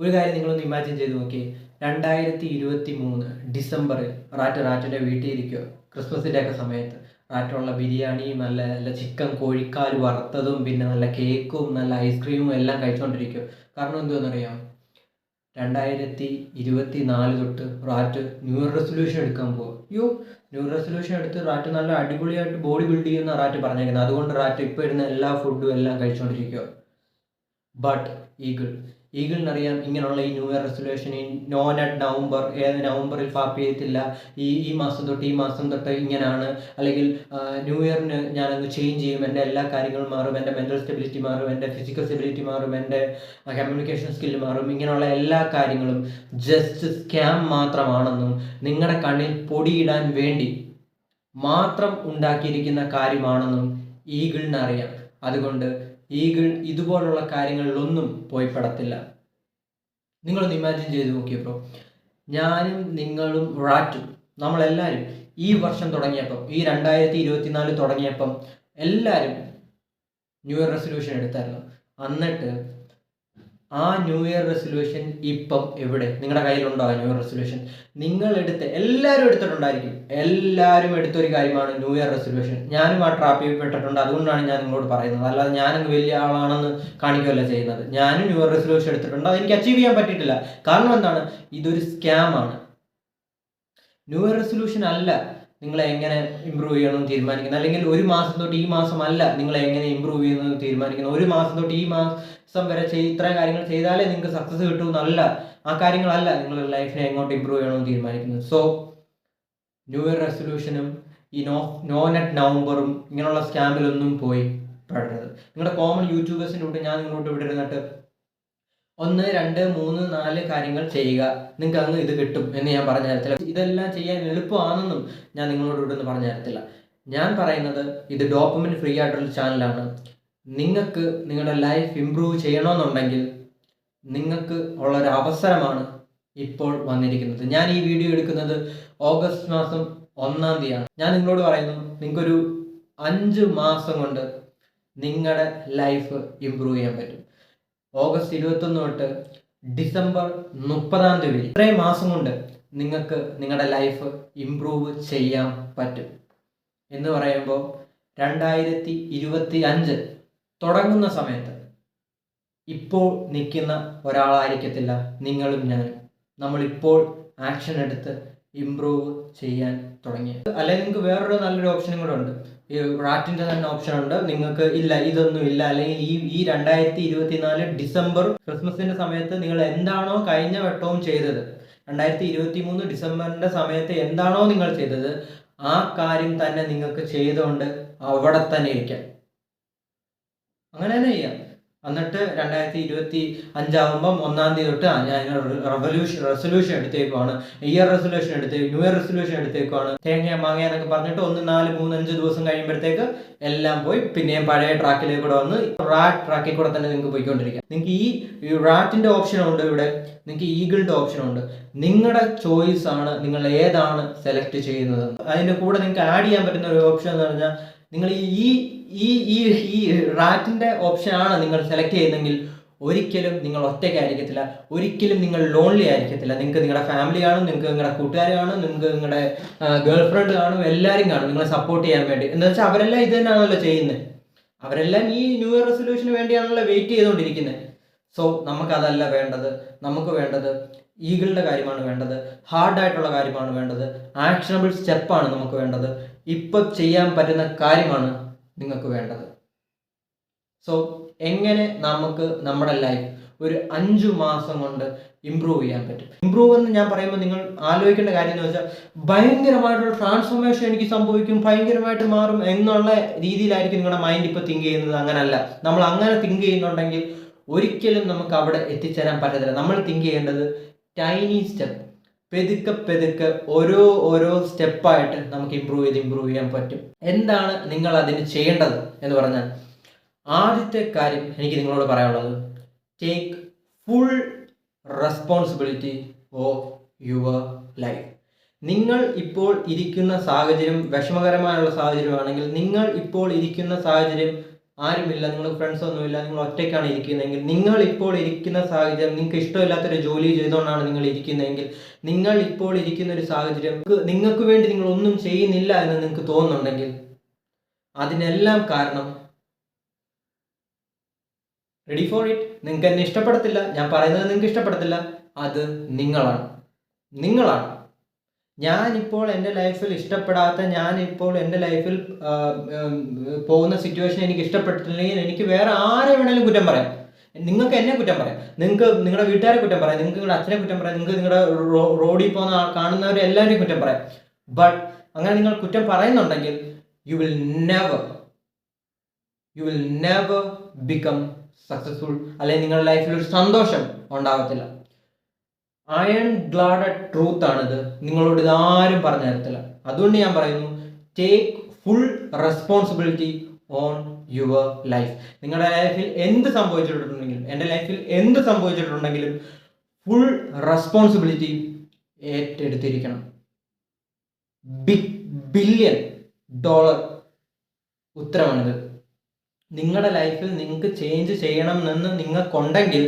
ഒരു കാര്യം നിങ്ങളൊന്ന് ഇമാജിൻ ചെയ്ത് നോക്കി. 2023 ഡിസംബറിൽ റാറ്റിൻ്റെ വീട്ടിൽ ഇരിക്കുക, ക്രിസ്മസിൻ്റെ ഒക്കെ സമയത്ത് റാറ്റുള്ള ബിരിയാണിയും നല്ല നല്ല ചിക്കൻ കോഴിക്കാൽ വറുത്തതും പിന്നെ നല്ല കേക്കും നല്ല ഐസ്ക്രീമും എല്ലാം കഴിച്ചുകൊണ്ടിരിക്കുക. കാരണം എന്തുവെന്നറിയാം, 2024 തൊട്ട് റാറ്റ് ന്യൂ ഇയർ റെസൊല്യൂഷൻ എടുക്കാൻ പോകും. ന്യൂ ഇയർ റെസൊല്യൂഷൻ എടുത്ത് റാറ്റ് നല്ല അടിപൊളിയായിട്ട് ബോഡി ബിൽഡ് ചെയ്യുന്ന റാറ്റ് പറഞ്ഞേക്കുന്നത്. അതുകൊണ്ട് റാറ്റ് ഇപ്പോൾ ഇരുന്ന എല്ലാ ഫുഡും എല്ലാം കഴിച്ചുകൊണ്ടിരിക്കുക. ബട്ട് ഈഗിളിനറിയാം ഇങ്ങനെയുള്ള ഈ new year resolution non at November, നവംബറിൽ ഫാപ്പ് ചെയ്യത്തില്ല, ഈ മാസം തൊട്ട് ഇങ്ങനെയാണ്, അല്ലെങ്കിൽ ന്യൂ ഇയറിന് ഞാനങ്ങ് ചേഞ്ച് ചെയ്യും, എൻ്റെ എല്ലാ കാര്യങ്ങളും മാറും, എൻ്റെ മെൻ്റൽ സ്റ്റെബിലിറ്റി മാറും, എൻ്റെ ഫിസിക്കൽ സ്റ്റെബിലിറ്റി മാറും, എൻ്റെ കമ്മ്യൂണിക്കേഷൻ സ്കില്ല് മാറും. ഇങ്ങനെയുള്ള എല്ലാ കാര്യങ്ങളും ജസ്റ്റ് സ്കാം മാത്രമാണെന്നും നിങ്ങളുടെ കണ്ണിൽ പൊടിയിടാൻ വേണ്ടി മാത്രം ഉണ്ടാക്കിയിരിക്കുന്ന കാര്യമാണെന്നും ഈഗിളിനറിയാം. അതുകൊണ്ട് ഈഗിൾ ഇതുപോലുള്ള കാര്യങ്ങളിലൊന്നും പോയി പെടത്തില്ല. നിങ്ങളൊന്ന് ഇമാജിൻ ചെയ്ത് നോക്കിയപ്പോൾ, ഞാനും നിങ്ങളും റാറ്റും നമ്മളെല്ലാവരും ഈ വർഷം തുടങ്ങിയപ്പം, ഈ 2024 തുടങ്ങിയപ്പം എല്ലാവരും ന്യൂ ഇയർ റെസൊല്യൂഷൻ എടുത്തായിരുന്നു. എന്നിട്ട് ആ ന്യൂ ഇയർ റെസൊല്യൂഷൻ ഇപ്പം എവിടെ? നിങ്ങളുടെ കയ്യിലുണ്ടോ ആ ന്യൂ ഇയർ റെസൊല്യൂഷൻ? എല്ലാവരും എടുത്തിട്ടുണ്ടായിരിക്കും. എല്ലാവരും എടുത്തൊരു കാര്യമാണ് ന്യൂ ഇയർ റെസൊല്യൂഷൻ. ഞാനും ആ ട്രാപ്പിൽ പെട്ടിട്ടുണ്ട്. അതുകൊണ്ടാണ് ഞാൻ നിങ്ങളോട് പറയുന്നത്. അല്ലാതെ ഞാനങ്ങ് വലിയ ആളാണെന്ന് കാണിക്കുകയല്ല ചെയ്യുന്നത്. ഞാനും ന്യൂ ഇയർ റെസൊല്യൂഷൻ എടുത്തിട്ടുണ്ട്. അതെനിക്ക് അച്ചീവ് ചെയ്യാൻ പറ്റിയിട്ടില്ല. കാരണം എന്താണ്? ഇതൊരു സ്കാമാണ്. ന്യൂ ഇയർ റെസൊല്യൂഷൻ അല്ല നിങ്ങളെ എങ്ങനെ ഇമ്പ്രൂവ് ചെയ്യണമെന്ന് തീരുമാനിക്കുന്നത്, അല്ലെങ്കിൽ ഒരു മാസം തൊട്ട് ഈ മാസം അല്ല നിങ്ങളെ എങ്ങനെ ഇമ്പ്രൂവ് ചെയ്യുന്നത് തീരുമാനിക്കുന്നത്, ഒരു മാസം തൊട്ട് ഈ മാസം വരെ ഇത്രയും കാര്യങ്ങൾ ചെയ്താലേ നിങ്ങൾക്ക് സക്സസ് കിട്ടുമെന്നല്ല, ആ കാര്യങ്ങളല്ല നിങ്ങളുടെ ലൈഫിനെ എങ്ങോട്ട് ഇമ്പ്രൂവ് ചെയ്യണമെന്ന് തീരുമാനിക്കുന്നത്. സോ ന്യൂ ഇയർ റെസൊല്യൂഷനും ഈ നോൺ അറ്റ് നവംബറും ഇങ്ങനെയുള്ള സ്കാമിലൊന്നും പോയി പെടരുത്. നിങ്ങളുടെ കോമൺ യൂട്യൂബേഴ്സിൻ്റെ കൂടെ ഞാൻ നിങ്ങളോട് ഇവിടെ ഇരുന്നിട്ട് 1, 2, 3, 4 കാര്യങ്ങൾ ചെയ്യുക, നിങ്ങൾക്ക് അങ്ങ് ഇത് കിട്ടും എന്ന് ഞാൻ പറഞ്ഞു തരത്തില്ല. ഇതെല്ലാം ചെയ്യാൻ എളുപ്പമാണെന്നും ഞാൻ നിങ്ങളോട് ഇവിടെ നിന്ന് പറഞ്ഞു തരത്തില്ല. ഞാൻ പറയുന്നത് ഇത് ഡോപ്പമിൻ ഫ്രീ ആയിട്ടുള്ള ചാനലാണ്. നിങ്ങൾക്ക് നിങ്ങളുടെ ലൈഫ് ഇമ്പ്രൂവ് ചെയ്യണമെന്നുണ്ടെങ്കിൽ നിങ്ങൾക്ക് ഉള്ളൊരു അവസരമാണ് ഇപ്പോൾ വന്നിരിക്കുന്നത്. ഞാൻ ഈ വീഡിയോ എടുക്കുന്നത് ഓഗസ്റ്റ് മാസം 1-ാം തീയതിയാണ്. ഞാൻ നിങ്ങളോട് പറയുന്നു, നിങ്ങൾക്കൊരു 5 മാസം കൊണ്ട് നിങ്ങളുടെ ലൈഫ് ഇമ്പ്രൂവ് ചെയ്യാൻ പറ്റും. ഓഗസ്റ്റ് 21 തൊട്ട് ഡിസംബർ 30-ാം തീയതി വരെ ഇത്രയും മാസം കൊണ്ട് നിങ്ങൾക്ക് നിങ്ങളുടെ ലൈഫ് ഇമ്പ്രൂവ് ചെയ്യാൻ പറ്റും. എന്ന് പറയുമ്പോൾ 2025 തുടങ്ങുന്ന സമയത്ത് ഇപ്പോൾ നിൽക്കുന്ന ഒരാളായിരിക്കത്തില്ല നിങ്ങളും ഞാനും. നമ്മളിപ്പോൾ ആക്ഷൻ എടുത്ത് ഇമ്പ്രൂവ് ചെയ്യാൻ തുടങ്ങിയത്. അല്ലെങ്കിൽ നിങ്ങൾക്ക് വേറൊരു നല്ലൊരു ഓപ്ഷനും കൂടെ ഉണ്ട്. ഈ റാറ്റിൻ്റെ തന്നെ ഓപ്ഷൻ ഉണ്ട്. നിങ്ങൾക്ക് ഇല്ല, ഇതൊന്നും ഇല്ല, അല്ലെങ്കിൽ ഈ 2024 ഡിസംബർ ക്രിസ്മസിൻ്റെ സമയത്ത് നിങ്ങൾ എന്താണോ കഴിഞ്ഞ വട്ടവും ചെയ്തത്, 2023 ഡിസംബറിൻ്റെ സമയത്ത് എന്താണോ നിങ്ങൾ ചെയ്തത്, ആ കാര്യം തന്നെ നിങ്ങൾക്ക് ചെയ്തുകൊണ്ട് അവിടെ തന്നെ ഇരിക്കാം. അങ്ങനെ തന്നെ ചെയ്യാം. എന്നിട്ട് 2025 ആകുമ്പം 1-ാം തീയതി തൊട്ട് ഞാൻ റെസൊല്യൂഷൻ എടുത്തേക്കുവാണ്, ന്യൂ ഇയർ റെസൊല്യൂഷൻ എടുത്തേക്കുവാണ്, തേങ്ങ മാങ്ങ എന്നൊക്കെ പറഞ്ഞിട്ട് 1, 4, 3, 5 ദിവസം കഴിയുമ്പോഴത്തേക്ക് എല്ലാം പോയി പിന്നെയും പഴയ ട്രാക്കിലേക്ക് കൂടെ വന്ന് റാറ്റ് ട്രാക്കിൽ കൂടെ തന്നെ നിങ്ങൾക്ക് പോയിക്കൊണ്ടിരിക്കാം. നിങ്ങൾക്ക് ഈ റാറ്റിൻ്റെ ഓപ്ഷനുണ്ട്, ഇവിടെ നിങ്ങൾക്ക് ഈഗിളിൻ്റെ ഓപ്ഷനുണ്ട്. നിങ്ങളുടെ ചോയ്സ് ആണ് നിങ്ങൾ ഏതാണ് സെലക്ട് ചെയ്യുന്നത്. അതിൻ്റെ കൂടെ നിങ്ങൾക്ക് ആഡ് ചെയ്യാൻ പറ്റുന്ന ഒരു ഓപ്ഷൻ എന്ന് പറഞ്ഞാൽ, നിങ്ങൾ ഈ റാറ്റിൻ്റെ ഓപ്ഷനാണ് നിങ്ങൾ സെലക്ട് ചെയ്യുന്നതെങ്കിൽ ഒരിക്കലും നിങ്ങൾ ഒറ്റയ്ക്കായിരിക്കത്തില്ല, ഒരിക്കലും നിങ്ങൾ ലോൺലി ആയിരിക്കത്തില്ല. നിങ്ങൾക്ക് നിങ്ങളുടെ ഫാമിലി കാണും, നിങ്ങൾക്ക് നിങ്ങളുടെ കൂട്ടുകാർ കാണും, നിങ്ങൾക്ക് നിങ്ങളുടെ ഗേൾ ഫ്രണ്ട് കാണും, എല്ലാവരും കാണും നിങ്ങളെ സപ്പോർട്ട് ചെയ്യാൻ വേണ്ടി. എന്ന് വെച്ചാൽ അവരെല്ലാം ഇത് തന്നെയാണല്ലോ ചെയ്യുന്നത്. അവരെല്ലാം ഈ ന്യൂ ഇയർ റെസൊല്യൂഷന് വേണ്ടിയാണല്ലോ വെയിറ്റ് ചെയ്തുകൊണ്ടിരിക്കുന്നത്. സോ നമുക്കതല്ല വേണ്ടത്. നമുക്ക് വേണ്ടത് ഈഗിളിൻ്റെ കാര്യമാണ് വേണ്ടത്, ഹാർഡായിട്ടുള്ള കാര്യമാണ് വേണ്ടത്, ആക്ഷനബിൾ സ്റ്റെപ്പാണ് നമുക്ക് വേണ്ടത്, ഇപ്പം ചെയ്യാൻ പറ്റുന്ന കാര്യമാണ് നിങ്ങൾക്ക് വേണ്ടത്. സോ എങ്ങനെ നമുക്ക് നമ്മുടെ ലൈഫ് ഒരു 5 മാസം കൊണ്ട് ഇമ്പ്രൂവ് ചെയ്യാൻ പറ്റും? ഇമ്പ്രൂവ് എന്ന് ഞാൻ പറയുമ്പോൾ നിങ്ങൾ ആലോചിക്കേണ്ട കാര്യം എന്ന് വെച്ചാൽ, ഭയങ്കരമായിട്ടുള്ള ട്രാൻസ്ഫോർമേഷൻ എനിക്ക് സംഭവിക്കും, ഭയങ്കരമായിട്ട് മാറും എന്നുള്ള രീതിയിലായിരിക്കും നിങ്ങളുടെ മൈൻഡ് ഇപ്പോൾ തിങ്ക് ചെയ്യുന്നത്. അങ്ങനല്ല. നമ്മൾ അങ്ങനെ തിങ്ക് ചെയ്യുന്നുണ്ടെങ്കിൽ ഒരിക്കലും നമുക്ക് അവിടെ എത്തിച്ചേരാൻ പറ്റത്തില്ല. നമ്മൾ തിങ്ക് ചെയ്യേണ്ടത് ടൈനി സ്റ്റെപ്പ്, പെതുക്കെ ഓരോ സ്റ്റെപ്പായിട്ട് നമുക്ക് ഇമ്പ്രൂവ് ചെയ്യാൻ പറ്റും. എന്താണ് നിങ്ങൾ അതിന് ചെയ്യേണ്ടത് എന്ന് പറഞ്ഞാൽ, ആദ്യത്തെ കാര്യം എനിക്ക് നിങ്ങളോട് പറയാനുള്ളത്, take full responsibility of your life. നിങ്ങൾ ഇപ്പോൾ ഇരിക്കുന്ന സാഹചര്യം വിഷമകരമായുള്ള സാഹചര്യമാണെങ്കിൽ, നിങ്ങൾ ഇപ്പോൾ ഇരിക്കുന്ന സാഹചര്യം ആരുമില്ല, നിങ്ങൾ ഫ്രണ്ട്സ് ഒന്നുമില്ല, നിങ്ങൾ ഒറ്റയ്ക്കാണ് ഇരിക്കുന്നതെങ്കിൽ, നിങ്ങൾ ഇപ്പോൾ ഇരിക്കുന്ന സാഹചര്യം നിങ്ങൾക്ക് ഇഷ്ടമില്ലാത്തൊരു ജോലി ചെയ്തുകൊണ്ടാണ് നിങ്ങൾ ഇരിക്കുന്നതെങ്കിൽ, നിങ്ങൾ ഇപ്പോൾ ഇരിക്കുന്ന ഒരു സാഹചര്യം നിങ്ങൾക്ക് വേണ്ടി നിങ്ങൾ ഒന്നും ചെയ്യുന്നില്ല എന്ന് നിങ്ങൾക്ക് തോന്നുന്നുണ്ടെങ്കിൽ, അതിനെല്ലാം കാരണം റെഡി ഫോർ ഇറ്റ്. നിങ്ങൾക്ക് എന്നെ ഇഷ്ടപ്പെടത്തില്ല, ഞാൻ പറയുന്നത് നിങ്ങൾക്ക് ഇഷ്ടപ്പെടത്തില്ല, അത് നിങ്ങളാണ്. ഞാനിപ്പോൾ എൻ്റെ ലൈഫിൽ ഇഷ്ടപ്പെടാത്ത, ഞാനിപ്പോൾ എൻ്റെ ലൈഫിൽ പോകുന്ന സിറ്റുവേഷൻ എനിക്ക് ഇഷ്ടപ്പെട്ടിട്ടില്ലെങ്കിൽ എനിക്ക് വേറെ ആരെ വേണേലും കുറ്റം പറയാം. നിങ്ങൾക്ക് എന്നെ കുറ്റം പറയാം, നിങ്ങൾക്ക് നിങ്ങളുടെ വീട്ടുകാരെ കുറ്റം പറയാം, നിങ്ങൾക്ക് നിങ്ങളുടെ അച്ഛനെ കുറ്റം പറയാം, നിങ്ങൾക്ക് നിങ്ങളുടെ റോഡിൽ പോകുന്ന കാണുന്നവരെ എല്ലാവരെയും കുറ്റം പറയാം. ബട്ട് അങ്ങനെ നിങ്ങൾ കുറ്റം പറയുന്നുണ്ടെങ്കിൽ U will never become successful, അല്ലെങ്കിൽ നിങ്ങളുടെ ലൈഫിൽ ഒരു സന്തോഷം ഉണ്ടാകത്തില്ല. അയൺ ഗ്ലാഡ് ട്രൂത്ത് ആണിത്. നിങ്ങളോട് ഇതാരും പറഞ്ഞു തരത്തില്ല. അതുകൊണ്ട് ഞാൻ പറയുന്നു, take full responsibility on your life. നിങ്ങളുടെ ലൈഫിൽ എന്ത് സംഭവിച്ചിട്ടുണ്ടെങ്കിലും, എൻ്റെ ലൈഫിൽ എന്ത് സംഭവിച്ചിട്ടുണ്ടെങ്കിലും ഫുൾ റെസ്പോൺസിബിലിറ്റി ഏറ്റെടുത്തിരിക്കണം. $1 ബില്യൺ ഉത്തരമാണിത്. നിങ്ങളുടെ ലൈഫിൽ നിങ്ങൾക്ക് ചേഞ്ച് ചെയ്യണം എന്ന് നിങ്ങൾക്കുണ്ടെങ്കിൽ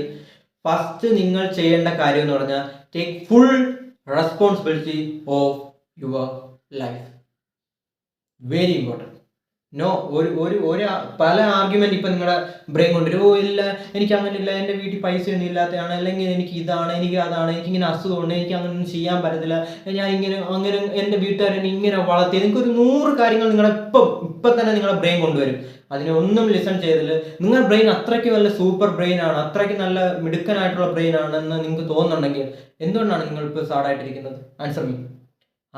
ഫസ്റ്റ് നിങ്ങൾ ചെയ്യേണ്ട കാര്യം എന്ന് പറഞ്ഞാൽ take full responsibility of your life. Very important. ഒരു പല ആർഗ്യുമെന്റ് ഇപ്പം നിങ്ങളുടെ ബ്രെയിൻ കൊണ്ടുവരും. ഇല്ല, എനിക്ക് അങ്ങനെ ഇല്ല, എൻ്റെ വീട്ടിൽ പൈസ ഒന്നും ഇല്ലാത്തതാണ്, അല്ലെങ്കിൽ എനിക്ക് ഇതാണ്, എനിക്ക് അതാണ്, എനിക്കിങ്ങനെ അസുഖമുണ്ട്, എനിക്ക് അങ്ങനെ ഒന്നും ചെയ്യാൻ പറ്റത്തില്ല, ഞാൻ അങ്ങനെ എൻ്റെ വീട്ടുകാരെന്നെ ഇങ്ങനെ വളർത്തി, എനിക്കൊരു 100 കാര്യങ്ങൾ നിങ്ങളുടെ ഇപ്പം തന്നെ നിങ്ങളുടെ ബ്രെയിൻ കൊണ്ടുവരും. അതിനെ ഒന്നും ലിസൺ ചെയ്തില്ല. നിങ്ങളുടെ ബ്രെയിൻ അത്രയ്ക്ക് നല്ല സൂപ്പർ ബ്രെയിൻ ആണ്, അത്രയ്ക്ക് നല്ല മിടുക്കനായിട്ടുള്ള ബ്രെയിൻ ആണെന്ന് നിങ്ങൾക്ക് തോന്നുന്നുണ്ടെങ്കിൽ എന്തുകൊണ്ടാണ് നിങ്ങൾ ഇപ്പോൾ സാഡായിട്ടിരിക്കുന്നത്?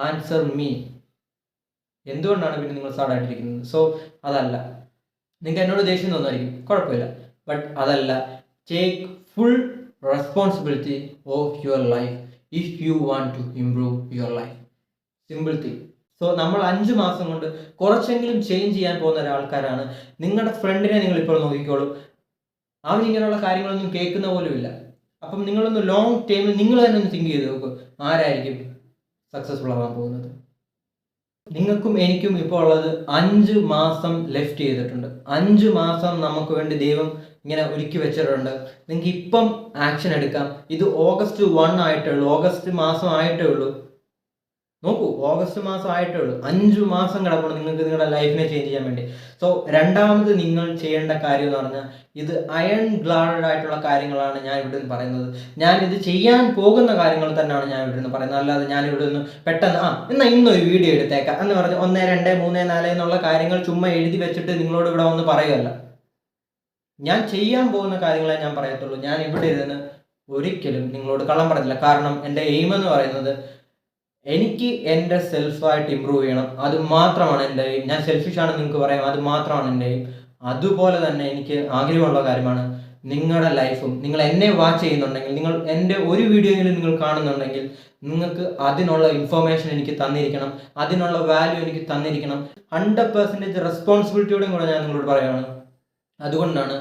Answer me. എന്തുകൊണ്ടാണ് പിന്നെ നിങ്ങൾ സാഡായിട്ടിരിക്കുന്നത്? സോ അതല്ല, നിങ്ങൾക്ക് എന്നോട് ദേഷ്യം തോന്നുമായിരിക്കും, കുഴപ്പമില്ല, ബട്ട് അതല്ല. Take full responsibility of your life if you want to improve your life. Simple thing. So നമ്മൾ 5 മാസം കൊണ്ട് കുറച്ചെങ്കിലും ചേഞ്ച് ചെയ്യാൻ പോകുന്ന ഒരാൾക്കാരാണ്. നിങ്ങളുടെ ഫ്രണ്ടിനെ നിങ്ങൾ ഇപ്പോൾ നോക്കിക്കോളൂ, അവൻ ഇങ്ങനെയുള്ള കാര്യങ്ങളൊന്നും കേൾക്കുന്ന പോലും ഇല്ല. അപ്പം നിങ്ങളൊന്ന് ലോങ് ടൈമിൽ നിങ്ങൾ തന്നെ ഒന്ന് തിങ്ക് ചെയ്ത് നോക്കൂ, ആരായിരിക്കും സക്സസ്ഫുൾ ആവാൻ പോകുന്നത്? നിങ്ങൾക്കും എനിക്കും ഇപ്പോൾ ഉള്ളത് 5 മാസം ലെഫ്റ്റ് ചെയ്തിട്ടുണ്ട്. 5 മാസം നമുക്ക് വേണ്ടി ദൈവം ഇങ്ങനെ ഒരുക്കി വെച്ചിട്ടുണ്ട്. നിങ്ങൾക്ക് ഇപ്പം ആക്ഷൻ എടുക്കാം. ഇത് ഓഗസ്റ്റ് 1 ആയിട്ടേ ഉള്ളൂ, ഓഗസ്റ്റ് മാസം ആയിട്ടേ ഉള്ളൂ. നോക്കൂ, ഓഗസ്റ്റ് മാസം ആയിട്ടേ ഉള്ളൂ. 5 മാസം കിടക്കണം നിങ്ങൾക്ക് നിങ്ങളുടെ ലൈഫിനെ ചേഞ്ച് ചെയ്യാൻ വേണ്ടി. സോ രണ്ടാമത് നിങ്ങൾ ചെയ്യേണ്ട കാര്യം എന്ന് പറഞ്ഞാൽ, ഇത് അയൺ ഗ്ലാഡഡ് ആയിട്ടുള്ള കാര്യങ്ങളാണ് ഞാൻ ഇവിടെ നിന്ന് പറയുന്നത്. ഞാൻ ഇത് ചെയ്യാൻ പോകുന്ന കാര്യങ്ങൾ തന്നെയാണ് ഞാൻ ഇവിടെ നിന്ന് പറയുന്നത്. അല്ലാതെ ഞാൻ ഇവിടെ നിന്ന് പെട്ടെന്ന് എന്നാൽ ഇന്നൊരു വീഡിയോ എടുത്തേക്കാം എന്ന് പറഞ്ഞ് 1, 2, 3, 4 എന്നുള്ള കാര്യങ്ങൾ ചുമ്മാ എഴുതി വെച്ചിട്ട് നിങ്ങളോട് ഇവിടെ വന്ന് പറയുകയല്ല. ഞാൻ ചെയ്യാൻ പോകുന്ന കാര്യങ്ങളെ ഞാൻ പറയത്തുള്ളൂ. ഞാൻ ഇവിടെ ഇരുന്ന് ഒരിക്കലും നിങ്ങളോട് കള്ളം പറയില്ല. കാരണം എൻ്റെ എയിം എന്ന് പറയുന്നത് എനിക്ക് എൻ്റെ സെൽഫായിട്ട് ഇമ്പ്രൂവ് ചെയ്യണം. അത് മാത്രമാണ് എൻ്റെ എയിം. ഞാൻ സെൽഫിഷാണ് നിങ്ങൾക്ക് പറയാം, അത് മാത്രമാണ് എൻ്റെ എയിം. അതുപോലെ തന്നെ എനിക്ക് ആഗ്രഹമുള്ള കാര്യമാണ് നിങ്ങളുടെ ലൈഫും. നിങ്ങൾ എന്നെ വാച്ച് ചെയ്യുന്നുണ്ടെങ്കിൽ, നിങ്ങൾ എൻ്റെ ഒരു വീഡിയോയെങ്കിലും നിങ്ങൾ കാണുന്നുണ്ടെങ്കിൽ, നിങ്ങൾക്ക് അതിനുള്ള ഇൻഫർമേഷൻ എനിക്ക് തന്നിരിക്കണം, അതിനുള്ള വാല്യൂ എനിക്ക് തന്നിരിക്കണം. 100% റെസ്പോൺസിബിലിറ്റിയോടും കൂടെ ഞാൻ നിങ്ങളോട് പറയുകയാണ്. അതുകൊണ്ടാണ്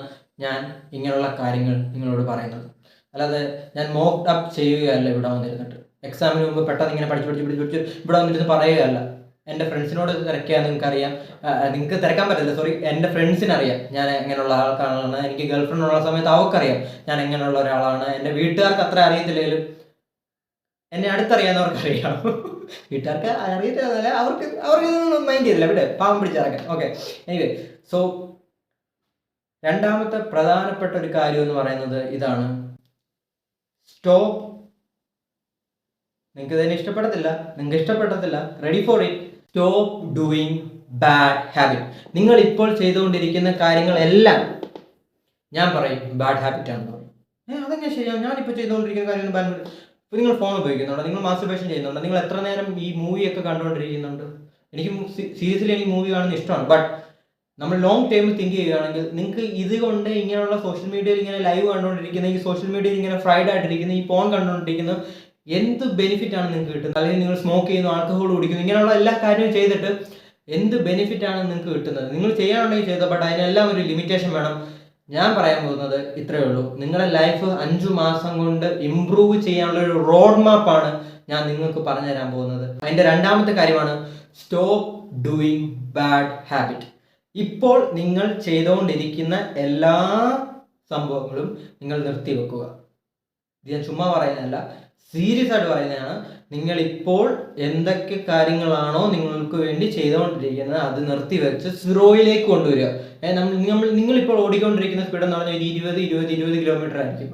ഞാൻ ഇങ്ങനെയുള്ള കാര്യങ്ങൾ നിങ്ങളോട് പറയുന്നത്. അല്ലാതെ ഞാൻ മോക്ഡ് അപ്പ് ചെയ്യുകയല്ല ഇവിടെ വന്നിരുന്നിട്ട്. എക്സാമിന് മുമ്പ് പെട്ടെന്ന് ഇങ്ങനെ പഠിച്ച് ഇവിടെ വന്നിട്ട് പറയുകയല്ല. എൻ്റെ ഫ്രണ്ട്സിനോട് തിരക്കിയാൽ നിങ്ങൾക്കറിയാം, നിങ്ങൾക്ക് തിരക്കാൻ പറ്റില്ല, സോറി, എൻ്റെ ഫ്രണ്ട്സിനറിയാം ഞാൻ എങ്ങനെയുള്ള ആൾക്കാരാണ്. എനിക്ക് ഗേൾ ഫ്രണ്ട് ഉള്ള സമയത്ത് അവർക്കറിയാം ഞാൻ എങ്ങനെയുള്ള ഒരാളാണ്. എൻ്റെ വീട്ടുകാർക്ക് അത്ര അറിയത്തില്ലെങ്കിലും എന്നെ അടുത്തറിയാവുന്നവർക്കറിയാം. വീട്ടുകാർക്ക് അറിയത്തില്ല, അവർക്ക് മൈൻഡ് ചെയ്തില്ല, ഇവിടെ പാവം പിടിച്ചിറക്കാൻ. ഓക്കെ, എനിവേ, സോ രണ്ടാമത്തെ പ്രധാനപ്പെട്ട ഒരു കാര്യം എന്ന് പറയുന്നത് ഇതാണ്. സ്റ്റോപ്പ്. നിങ്ങൾക്ക് ഇതിനെ ഇഷ്ടപ്പെടത്തില്ല, ready for it. Stop doing bad habit. നിങ്ങൾ ഇപ്പോൾ ചെയ്തുകൊണ്ടിരിക്കുന്ന കാര്യങ്ങളെല്ലാം ഞാൻ പറയും ബാഡ് ഹാബിറ്റ് ആണെന്ന് പറയും. അതെങ്ങനെ ശരിയാവും? ഞാനിപ്പോൾ ചെയ്തുകൊണ്ടിരിക്കുന്ന കാര്യങ്ങൾ ബാഡ് ഹാബിറ്റ്. ഇപ്പോൾ നിങ്ങൾ ഫോൺ ഉപയോഗിക്കുന്നുണ്ടോ? നിങ്ങൾ മാസ്റ്റർബേഷൻ ചെയ്യുന്നുണ്ടോ? നിങ്ങൾ എത്ര നേരം ഈ മൂവിയൊക്കെ കണ്ടുകൊണ്ടിരിക്കുന്നുണ്ട്? എനിക്ക് സീരിയസ്ലി എനിക്ക് മൂവി കാണുന്നത് ഇഷ്ടമാണ്. ബട്ട് നമ്മൾ ലോങ് ടൈം തിങ്ക് ചെയ്യുകയാണെങ്കിൽ നിങ്ങൾക്ക് ഇതുകൊണ്ട് ഇങ്ങനെയുള്ള സോഷ്യൽ മീഡിയയിൽ ഇങ്ങനെ ലൈവ് കണ്ടുകൊണ്ടിരിക്കുന്ന, ഈ സോഷ്യൽ മീഡിയയിൽ ഇങ്ങനെ ഫ്രൈഡ് ആയിട്ടിരിക്കുന്ന, ഈ ഫോൺ കണ്ടുകൊണ്ടിരിക്കുന്ന എന്ത് ബെനിഫിറ്റ് ആണ് നിങ്ങൾക്ക് കിട്ടുന്നത്? അല്ലെങ്കിൽ നിങ്ങൾ സ്മോക്ക് ചെയ്യുന്നു, ആൽക്കഹോൾ കുടിക്കുന്നു, ഇങ്ങനെയുള്ള എല്ലാ കാര്യവും ചെയ്തിട്ട് എന്ത് ബെനിഫിറ്റ് ആണ് നിങ്ങൾക്ക് കിട്ടുന്നത്? നിങ്ങൾ ചെയ്യാനുണ്ടെങ്കിൽ ചെയ്തോ, ബട്ട് അതിനെല്ലാം ഒരു ലിമിറ്റേഷൻ വേണം. ഞാൻ പറയാൻ പോകുന്നത് ഇത്രയേ ഉള്ളൂ. നിങ്ങളുടെ ലൈഫ് 5 മാസം കൊണ്ട് ഇംപ്രൂവ് ചെയ്യാനുള്ള ഒരു റോഡ് മാപ്പാണ് ഞാൻ നിങ്ങൾക്ക് പറഞ്ഞു തരാൻ പോകുന്നത്. അതിൻ്റെ രണ്ടാമത്തെ കാര്യമാണ് സ്റ്റോപ്പ് ഡൂയിങ് ബാഡ് ഹാബിറ്റ്. ഇപ്പോൾ നിങ്ങൾ ചെയ്തുകൊണ്ടിരിക്കുന്ന എല്ലാ സംഭവങ്ങളും നിങ്ങൾ നിർത്തിവെക്കുക. ഇത് ഞാൻ ചുമ്മാ പറയുന്നതല്ല, സീരിയസ് ആയിട്ട് പറയുന്നതാണ്. നിങ്ങൾ ഇപ്പോൾ എന്തൊക്കെ കാര്യങ്ങളാണോ നിങ്ങൾക്ക് വേണ്ടി ചെയ്തുകൊണ്ടിരിക്കുന്നത് അത് നിർത്തിവെച്ച് സീറോയിലേക്ക് കൊണ്ടുവരിക. നിങ്ങളിപ്പോൾ ഓടിക്കൊണ്ടിരിക്കുന്ന സ്പീഡ് എന്ന് പറഞ്ഞാൽ 20 കിലോമീറ്റർ ആയിരിക്കും.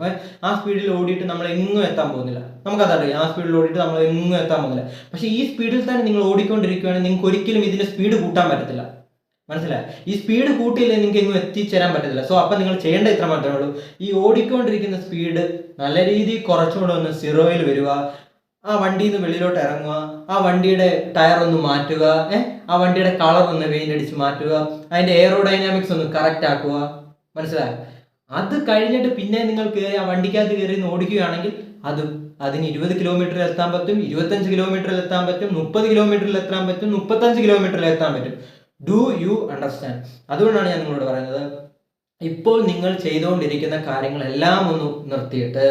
ആ സ്പീഡിൽ ഓടിയിട്ട് നമ്മൾ എങ്ങും എത്താൻ പോകുന്നില്ല, നമുക്കതറിയാം. ആ സ്പീഡിൽ ഓടിയിട്ട് നമ്മൾ എങ്ങും എത്താൻ പോകുന്നില്ല. പക്ഷേ ഈ സ്പീഡിൽ തന്നെ നിങ്ങൾ ഓടിക്കൊണ്ടിരിക്കുകയാണെങ്കിൽ നിങ്ങൾക്ക് ഒരിക്കലും ഇതിന്റെ സ്പീഡ് കൂട്ടാൻ പറ്റത്തില്ല. മനസ്സിലായി? ഈ സ്പീഡ് കൂട്ടിയില്ലേ നിങ്ങൾക്ക് എങ്ങും എത്തിച്ചേരാൻ പറ്റത്തില്ല. സോ അപ്പം നിങ്ങൾ ചെയ്യേണ്ട ഇത്ര മാത്രമേ ഉള്ളൂ. ഈ ഓടിക്കൊണ്ടിരിക്കുന്ന സ്പീഡ് നല്ല രീതിയിൽ കുറച്ചുകൂടെ ഒന്ന് സീറോയിൽ വരിക. ആ വണ്ടിയിൽ നിന്ന് വെളിയിലോട്ട് ഇറങ്ങുക. ആ വണ്ടിയുടെ ടയർ ഒന്ന് മാറ്റുക. ആ വണ്ടിയുടെ കളർ ഒന്ന് പെയിന്റ് അടിച്ച് മാറ്റുക. അതിന്റെ എയറോഡൈനാമിക്സ് ഒന്ന് കറക്റ്റ് ആക്കുക. മനസ്സിലായോ? അത് കഴിഞ്ഞിട്ട് പിന്നെ നിങ്ങൾ കയറി ആ വണ്ടിക്കകത്ത് കയറി ഓടിക്കുകയാണെങ്കിൽ അതിന് 20 കിലോമീറ്ററിൽ എത്താൻ പറ്റും, 25 കിലോമീറ്ററിൽ എത്താൻ പറ്റും, 30 കിലോമീറ്ററിൽ എത്താൻ പറ്റും, 35 കിലോമീറ്ററിൽ എത്താൻ പറ്റും. Do you understand? അതുകൊണ്ടാണ് ഞാൻ നിങ്ങളോട് പറയുന്നത്, ഇപ്പോൾ നിങ്ങൾ ചെയ്തുകൊണ്ടിരിക്കുന്ന കാര്യങ്ങളെല്ലാം ഒന്ന് നിർത്തിയിട്ട്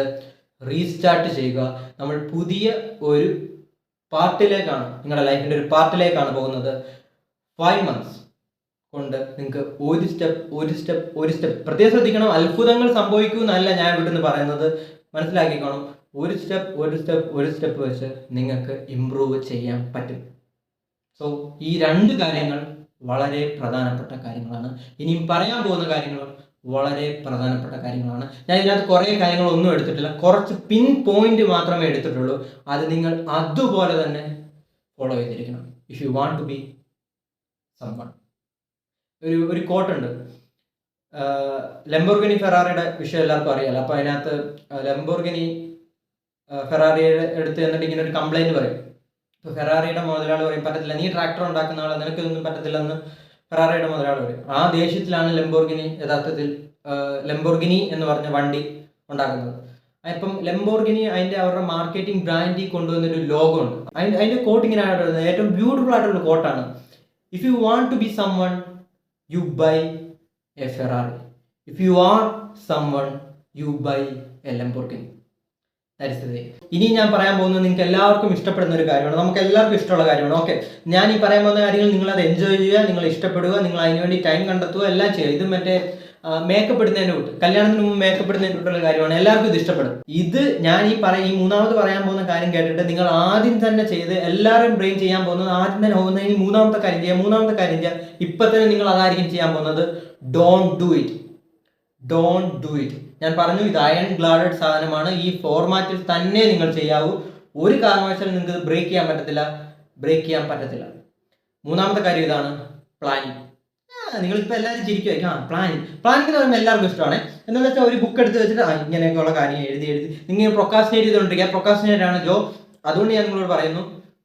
റീസ്റ്റാർട്ട് ചെയ്യുക. നമ്മൾ പുതിയ ഒരു പാർട്ടിലേക്കാണ്, നിങ്ങളുടെ ലൈഫിൻ്റെ ഒരു പാർട്ടിലേക്കാണ് പോകുന്നത്. 5 months കൊണ്ട് നിങ്ങൾക്ക് ഒരു സ്റ്റെപ്പ് പ്രത്യേകം ശ്രദ്ധിക്കണം. അത്ഭുതങ്ങൾ സംഭവിക്കൂ എന്നല്ല ഞാൻ ഇവിടെ നിന്ന് പറയുന്നത്, മനസ്സിലാക്കിക്കോണം. ഒരു സ്റ്റെപ്പ് വെച്ച് നിങ്ങൾക്ക് ഇമ്പ്രൂവ് ചെയ്യാൻ പറ്റും. സോ ഈ 2 കാര്യങ്ങൾ വളരെ പ്രധാനപ്പെട്ട കാര്യങ്ങളാണ്. ഇനിയും പറയാൻ പോകുന്ന കാര്യങ്ങൾ വളരെ പ്രധാനപ്പെട്ട കാര്യങ്ങളാണ്. ഞാൻ ഇതിനകത്ത് കുറേ കാര്യങ്ങളൊന്നും എടുത്തിട്ടില്ല, കുറച്ച് പിൻ പോയിന്റ് മാത്രമേ എടുത്തിട്ടുള്ളൂ. അത് നിങ്ങൾ അതുപോലെ തന്നെ ഫോളോ ചെയ്തിരിക്കണം. If you want to be someone. ഒരു കോട്ടുണ്ട്, ലംബോർഗിനി ഫെറാറിയുടെ വിഷയം എല്ലാവർക്കും അറിയാലോ. അപ്പോൾ അതിനകത്ത് ലംബോർഗിനി ഫെറാറിയുടെ എടുത്ത് എന്നിട്ട് ഇങ്ങനെ ഒരു കംപ്ലൈന്റ് പറയും. ഇപ്പോൾ ഫെറാറിയുടെ മുതലാളി പറയും, പറ്റത്തില്ല, നീ ട്രാക്ടർ ഉണ്ടാക്കുന്ന ആളെ, നിനക്കിതൊന്നും പറ്റത്തില്ലെന്ന് ഫെറാറിയുടെ മുതലാളി പറയും. ആ ദേഷ്യത്തിലാണ് ലംബോർഗിനി യഥാർത്ഥത്തിൽ ലംബോർഗിനി എന്ന് പറഞ്ഞ വണ്ടി ഉണ്ടാക്കുന്നത്. ഇപ്പം ലംബോർഗിനി അവരുടെ മാർക്കറ്റിംഗ് ബ്രാൻഡിൽ കൊണ്ടുവന്നൊരു ലോഗോ ഉണ്ട്. അതിൻ്റെ കോട്ട് ഇങ്ങനെ ആയിട്ടുള്ളത് ഏറ്റവും ബ്യൂട്ടിഫുൾ ആയിട്ടുള്ള കോട്ടാണ്. If you want to be someone you buy a Ferrari. If you are someone you buy a Lamborghini. ഇനി ഞാൻ പറയാൻ പോകുന്നത് നിങ്ങൾക്ക് എല്ലാവർക്കും ഇഷ്ടപ്പെടുന്ന ഒരു കാര്യമാണ്, നമുക്ക് എല്ലാവർക്കും ഇഷ്ടമുള്ള കാര്യമാണ്. ഓക്കെ, ഞാൻ ഈ പറയാൻ പോകുന്ന കാര്യങ്ങൾ നിങ്ങളത് എൻജോയ് ചെയ്യുക, നിങ്ങൾ ഇഷ്ടപ്പെടുക, നിങ്ങൾ അതിനുവേണ്ടി ടൈം കണ്ടെത്തുക, എല്ലാം ചെയ്യുക. ഇത് മറ്റേ മേക്കപ്പ് ഇടുന്നതിൻ്റെ കൂട്ട്, കല്യാണത്തിന് മുമ്പ് മേക്കപ്പ് ഇടുന്നതിൻ്റെ കൂട്ടുള്ള കാര്യമാണ്. എല്ലാവർക്കും ഇത് ഇഷ്ടപ്പെടും. ഇത് ഞാൻ ഈ മൂന്നാമത് പറയാൻ പോകുന്ന കാര്യം കേട്ടിട്ട് നിങ്ങൾ ആദ്യം തന്നെ ചെയ്ത് എല്ലാവരും ബ്രെയിൻ ചെയ്യാൻ പോകുന്നത് ആദ്യം തന്നെ പോകുന്നത് ഇനി മൂന്നാമത്തെ കാര്യം ചെയ്യുക. ഇപ്പം തന്നെ നിങ്ങൾ അതായിരിക്കും ചെയ്യാൻ പോകുന്നത്. Don't do it. ഞാൻ പറഞ്ഞു, ഇത് അയൺ ഗ്ലാഡഡ് സാധനമാണ്. ഈ ഫോർമാറ്റിൽ തന്നെ നിങ്ങൾ ചെയ്യാവൂ. ഒരു കാരണവശാലും നിങ്ങൾക്ക് ബ്രേക്ക് ചെയ്യാൻ പറ്റത്തില്ല. മൂന്നാമത്തെ കാര്യം ഇതാണ്, പ്ലാനിങ്. നിങ്ങളിപ്പോൾ എല്ലാവരും ചിരിക്കുമായിരിക്കും, പ്ലാനിങ് എന്ന് പറയുമ്പോൾ എല്ലാവർക്കും ഇഷ്ടമാണ്. എന്താണെന്ന് വെച്ചാൽ ഒരു ബുക്ക് എടുത്ത് വെച്ചിട്ട് ഇങ്ങനെയൊക്കെയുള്ള കാര്യം എഴുതി നിങ്ങൾ പ്രൊക്കാസ്റ്റിനേറ്റ് ചെയ്തുകൊണ്ടിരിക്കുക. പ്രൊക്കാസ്റ്റിനേറ്റ് ആണ് ജോ. അതുകൊണ്ട് ഞാൻ നിങ്ങളോട് പറയുന്നു,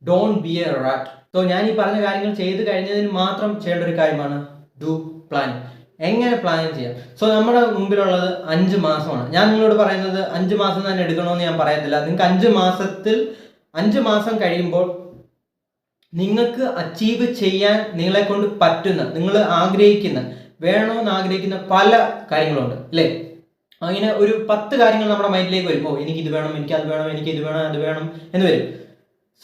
don't be A rat. So ഞാൻ ഈ പറഞ്ഞ കാര്യങ്ങൾ ചെയ്ത് കഴിഞ്ഞതിന് മാത്രം ചെയ്യേണ്ട ഒരു കാര്യമാണ് ഡു പ്ലാനിങ്. എങ്ങനെ പ്ലാൻ ചെയ്യാം? സോ നമ്മുടെ മുമ്പിലുള്ളത് 5 മാസമാണ്. ഞാൻ നിങ്ങളോട് പറയുന്നത് 5 മാസം തന്നെ എടുക്കണമെന്ന് ഞാൻ പറയത്തില്ല. നിങ്ങൾക്ക് 5 മാസം കഴിയുമ്പോൾ നിങ്ങൾക്ക് അച്ചീവ് ചെയ്യാൻ നിങ്ങളെ കൊണ്ട് പറ്റുന്ന, നിങ്ങൾ വേണമെന്ന് ആഗ്രഹിക്കുന്ന പല കാര്യങ്ങളുണ്ട് അല്ലേ? അങ്ങനെ ഒരു 10 കാര്യങ്ങൾ നമ്മുടെ മൈൻഡിലേക്ക് വരും. എനിക്കിത് വേണം, എനിക്കത് വേണം, എനിക്കിത് വേണം, അത് വേണം എന്ന് വരും.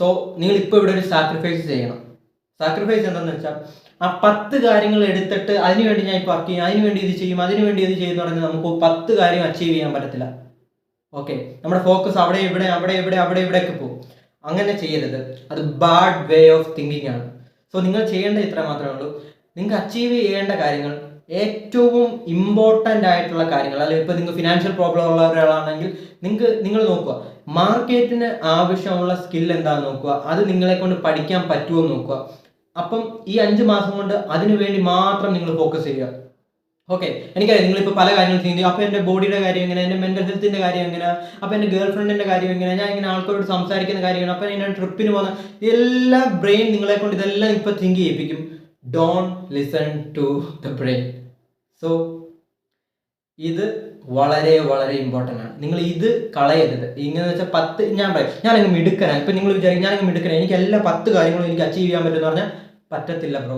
സോ നിങ്ങൾ ഇപ്പോൾ ഇവിടെ ഒരു സാക്രിഫൈസ് ചെയ്യണം. സാക്രിഫൈസ് എന്താണെന്ന് വെച്ചാൽ, ആ 10 കാര്യങ്ങൾ എടുത്തിട്ട് അതിനുവേണ്ടി ഞാൻ ഇപ്പോൾ വർക്ക് ചെയ്യും, അതിനുവേണ്ടി ഇത് ചെയ്യും, അതിനുവേണ്ടി ഇത് ചെയ്യുന്ന പറഞ്ഞാൽ നമുക്ക് 10 കാര്യം അച്ചീവ് ചെയ്യാൻ പറ്റത്തില്ല. ഓക്കെ, നമ്മുടെ ഫോക്കസ് അവിടെ ഇവിടെയൊക്കെ പോകും. അങ്ങനെ ചെയ്യരുത്. അത് ബാഡ് വേ ഓഫ് തിങ്കിങ് ആണ്. സോ നിങ്ങൾ ചെയ്യേണ്ട ഇത്ര മാത്രമേ ഉള്ളൂ. നിങ്ങൾക്ക് അച്ചീവ് ചെയ്യേണ്ട കാര്യങ്ങൾ, ഏറ്റവും ഇമ്പോർട്ടൻ്റ് ആയിട്ടുള്ള കാര്യങ്ങൾ, അല്ലെങ്കിൽ ഇപ്പോൾ നിങ്ങൾക്ക് ഫിനാൻഷ്യൽ പ്രോബ്ലം ഉള്ള ഒരാളാണെങ്കിൽ നിങ്ങൾ നോക്കുക, മാർക്കറ്റിന് ആവശ്യമുള്ള സ്കിൽ എന്താണെന്ന് നോക്കുക, അത് നിങ്ങളെ കൊണ്ട് പഠിക്കാൻ പറ്റുമോ എന്ന് നോക്കുക. അപ്പം ഈ 5 മാസം കൊണ്ട് അതിനു വേണ്ടി മാത്രം നിങ്ങൾ ഫോക്കസ് ചെയ്യുക. ഓക്കെ, എനിക്കറിയാം നിങ്ങളിപ്പോൾ പല കാര്യങ്ങൾ ചെയ്യുന്നത്. അപ്പോൾ എൻ്റെ ബോഡിയുടെ കാര്യം എങ്ങനെ, എൻ്റെ മെൻ്റൽ ഹെൽത്തിൻ്റെ കാര്യം എങ്ങനെ, അപ്പോൾ എൻ്റെ ഗേൾ ഫ്രണ്ടിൻ്റെ കാര്യം എങ്ങനെ, ഞാൻ ഇങ്ങനെ ആൾക്കാരോട് സംസാരിക്കുന്ന കാര്യമാണ്, അപ്പോൾ ഞാൻ ട്രിപ്പിന് പോകുന്ന എല്ലാ ബ്രെയിൻ നിങ്ങളെ കൊണ്ട് ഇതെല്ലാം ഇപ്പോൾ തിങ്ക് ചെയ്യിപ്പിക്കും. Don't listen to the brain. So ഇത് വളരെ വളരെ ഇമ്പോർട്ടൻ്റ് ആണ്. നിങ്ങൾ ഇത് കളയരുത്. ഇങ്ങനെ വെച്ചാൽ 10 ഞാൻ പറയും ഞാനങ്ങ് മിടുക്കനാണ്. ഇപ്പം നിങ്ങൾ വിചാരിക്കും ഞാനങ്ങ് മിടുക്കനാണ്, എനിക്ക് എല്ലാ 10 കാര്യങ്ങളും എനിക്ക് അച്ചീവ് ചെയ്യാൻ പറ്റുമെന്ന് പറഞ്ഞാൽ പറ്റത്തില്ല ബ്രോ,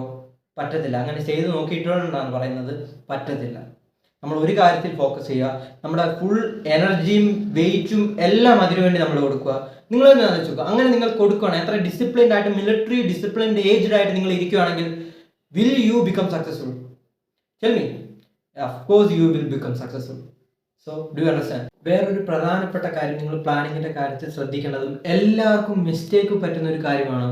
പറ്റത്തില്ല. അങ്ങനെ ചെയ്ത് നോക്കിയിട്ടുണ്ടെന്നാണ് പറയുന്നത്, പറ്റത്തില്ല. നമ്മൾ ഒരു കാര്യത്തിൽ ഫോക്കസ് ചെയ്യുക, നമ്മുടെ ഫുൾ എനർജിയും വെയിറ്റും എല്ലാം അതിനുവേണ്ടി നമ്മൾ കൊടുക്കുക. നിങ്ങൾ തന്നെ ആലോചിക്കുക, അങ്ങനെ നിങ്ങൾ കൊടുക്കുകയാണ്, എത്ര ഡിസിപ്ലിൻഡ് ആയിട്ട്, മിലിറ്ററി ഡിസിപ്ലിൻഡ് ഏജ്ഡ് ആയിട്ട് നിങ്ങൾ ഇരിക്കുകയാണെങ്കിൽ will you become successful? Tell me, of course you will become successful. So do you understand? വേറൊരു പ്രധാനപ്പെട്ട കാര്യം നിങ്ങൾ പ്ലാനിങ്ങിൻ്റെ കാര്യത്തിൽ ശ്രദ്ധിക്കേണ്ടതും എല്ലാവർക്കും മിസ്റ്റേക്ക് പറ്റുന്ന ഒരു കാര്യമാണ്,